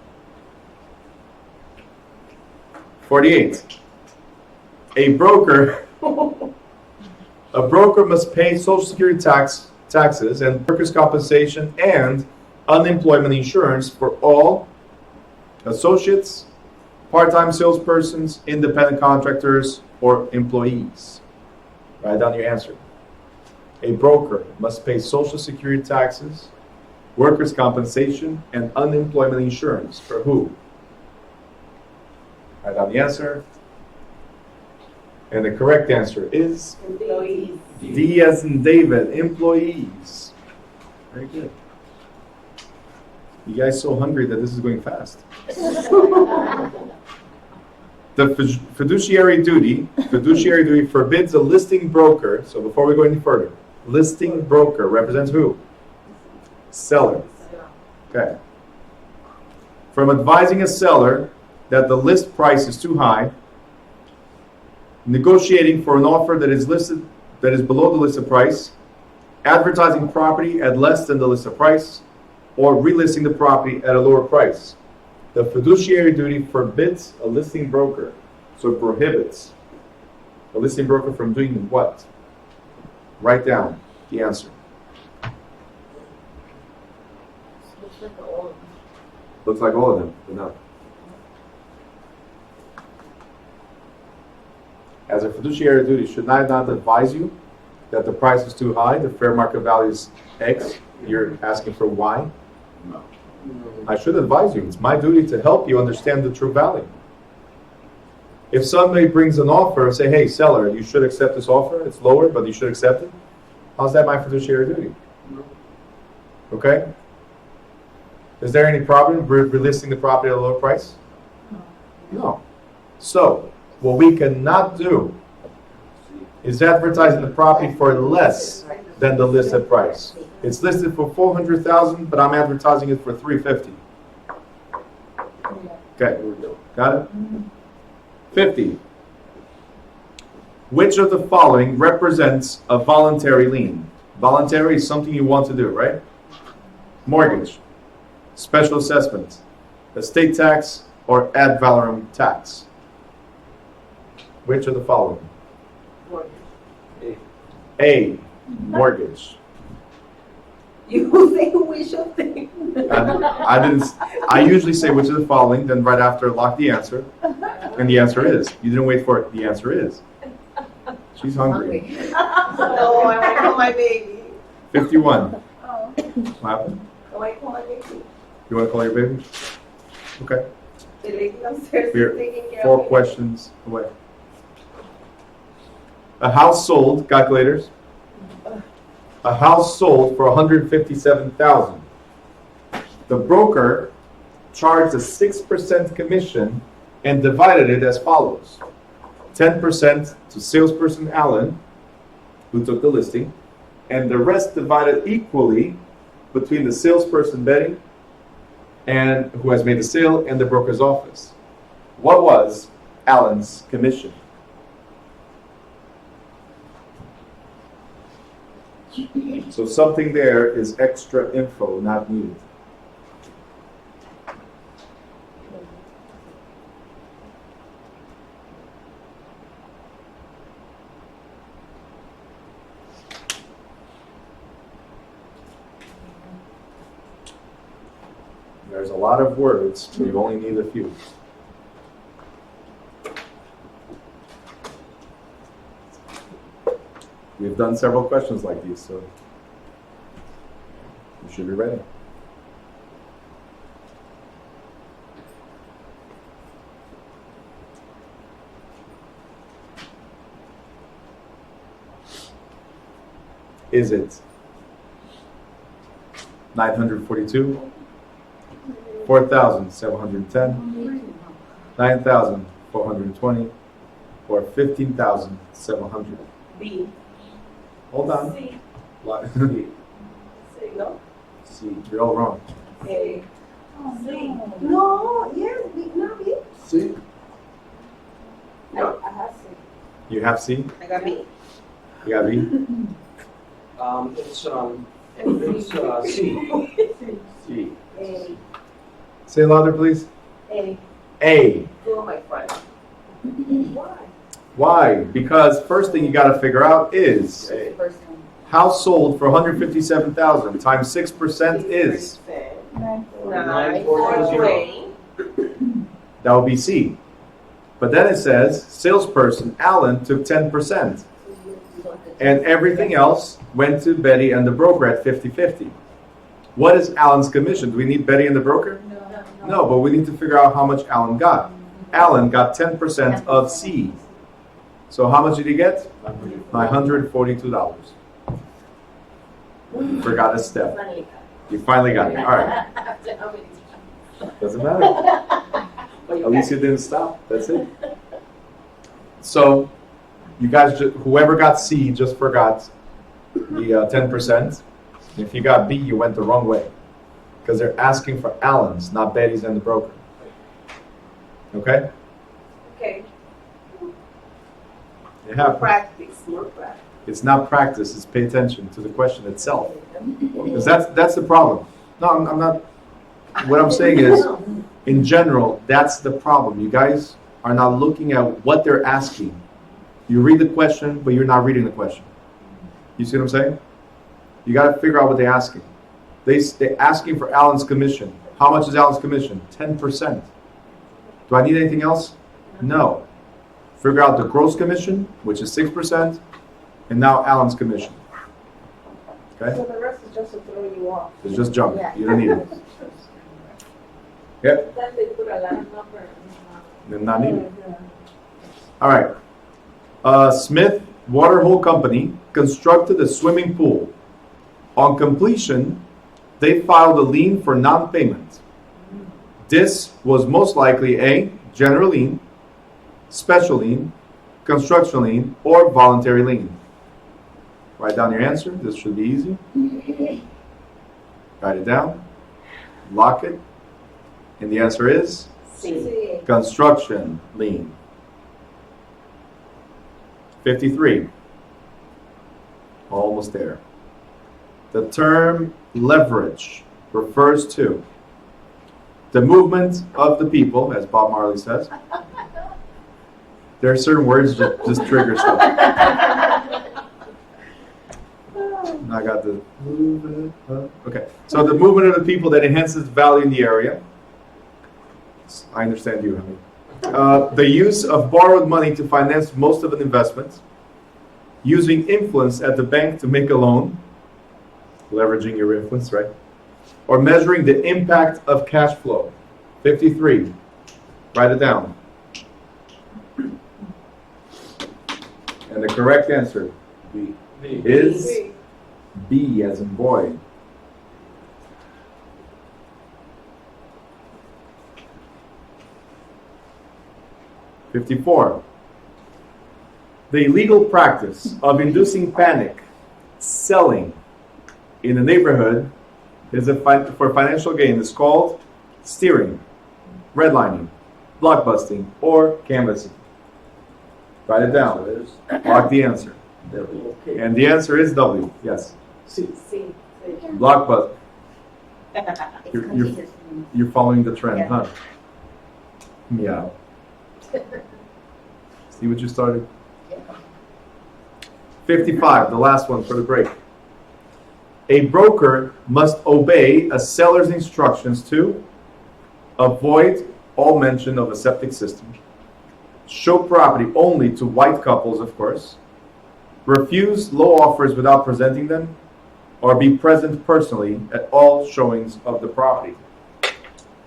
48. A broker must pay Social Security taxes and workers' compensation and unemployment insurance for all associates, part-time salespersons, independent contractors, or employees. Write down your answer. A broker must pay Social Security taxes, workers' compensation, and unemployment insurance for who? Write down the answer. And the correct answer is Employees. D as in David, employees. Very good. You guys so hungry that this is going fast. The fiduciary duty forbids a listing broker. So before we go any further, listing broker represents who? Seller. Okay. From advising a seller that the list price is too high, negotiating for an offer that is below the listed price, advertising property at less than the listed price, or relisting the property at a lower price. The fiduciary duty forbids a listing broker, so it prohibits a listing broker from doing what? Write down the answer. Looks like all of them, but no. As a fiduciary duty, should I not advise you that the price is too high, the fair market value is X, you're asking for Y? No. I should advise you. It's my duty to help you understand the true value. If somebody brings an offer and say, hey, seller, you should accept this offer. It's lower, but you should accept it. How's that my fiduciary duty? Okay? Is there any problem with relisting the property at a lower price? No. So, what we cannot do is advertising the property for less than the listed price. It's listed for $400,000, but I'm advertising it for $350,000. Okay, got it? 50. Which of the following represents a voluntary lien? Voluntary is something you want to do, right? Mortgage, special assessment, estate tax, or ad valorem tax. Which of the following? A, mortgage. You think we should think? I usually say which of the following, then right after lock the answer. And the answer is. You didn't wait for it. The answer is. She's hungry. No, I want to call my baby. 51. Oh. What happened? I want to call my baby. You want to call your baby? Okay. The lady upstairs We're is taking care 4 of me. questions away. A house sold, calculators. A house sold for 157,000. The broker charged a 6% commission and divided it as follows: 10% to salesperson Alan, who took the listing, and the rest divided equally between the salesperson Betty, and who has made the sale, and the broker's office. What was Alan's commission? So something there is extra info not needed. There's a lot of words, but you only need a few. We've done several questions like these, so you should be ready. Is it 942, 4,710, 9,420, or 15,700? B. Hold on. C. Lot- C, no? See, you're all wrong. A. Oh, C. no. No, yes, B, not B. See? I have C. You have C? I got B. You got B? It's C. See. A. Say it louder, please. A. A. Go on my front. Why? Why? Because first thing you got to figure out is First one. house sold for 157,000 times 6% is, 9,420. that would be C. But then it says salesperson Alan took 10%, and everything else went to Betty and the broker at 50-50. What is Alan's commission? Do we need Betty and the broker? No, but we need to figure out how much Alan got. Alan got 10% of C. So how much did he get? $942. Forgot a step. You finally got it. All right. Doesn't matter. At least you didn't stop. That's it. So you guys, whoever got C just forgot the 10%. If you got B, you went the wrong way. Because they're asking for Alan's, not Betty's and the broker. Okay? Okay. It More happens. practice, more practice. It's not practice, it's pay attention to the question itself. Because that's the problem. No, I'm not. What I'm saying is, in general, that's the problem. You guys are not looking at what they're asking. You read the question, but you're not reading the question. You see what I'm saying? You got to figure out what they're asking. They're asking for Alan's commission. How much is Alan's commission? 10%. Do I need anything else? No. Figure out the gross commission, which is 6%, and now Alan's commission. Okay? So the rest is just to throw you off. It's just junk. You don't need it. Yep. Then they put a land number. They're not needed. All right. Smith Waterhole Company constructed a swimming pool. On completion, they filed a lien for non-payment. This was most likely a general lien, special lien, construction lien, or voluntary lien. Write down your answer. This should be easy. Write it down. Lock it. And the answer is C. construction lien. 53. Almost there. The term leverage refers to the movement of the people, as Bob Marley says. There are certain words that just trigger stuff. I got the movement. Okay. So the movement of the people that enhances value in the area. I understand you, honey. The use of borrowed money to finance most of an investment. Using influence at the bank to make a loan. Leveraging your influence, right? Or measuring the impact of cash flow. 53. Write it down. And the correct answer B. is B. B as in boy. $54. The illegal practice of inducing panic, selling in the neighborhood is for financial gain is called steering, redlining, blockbusting, or canvassing. Write it down. Mark the answer. And the answer is W. Yes. C. Blockbuster. It's You're- contagious. You're following the trend, Yeah. huh? Yeah. See what you started? Yeah. 55, the last one for the break. A broker must obey a seller's instructions to avoid all mention of a septic system, show property only to white couples, of course, refuse low offers without presenting them, or be present personally at all showings of the property.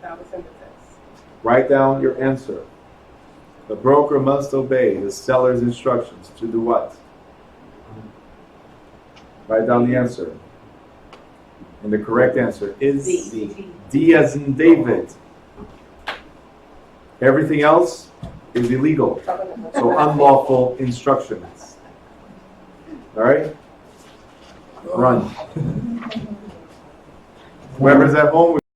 That was in the test. Write down your answer. The broker must obey the seller's instructions to do what? Write down the answer. And the correct answer is D. D as in David. Everything else is illegal. So unlawful instructions. All right? Run. Whoever's at home.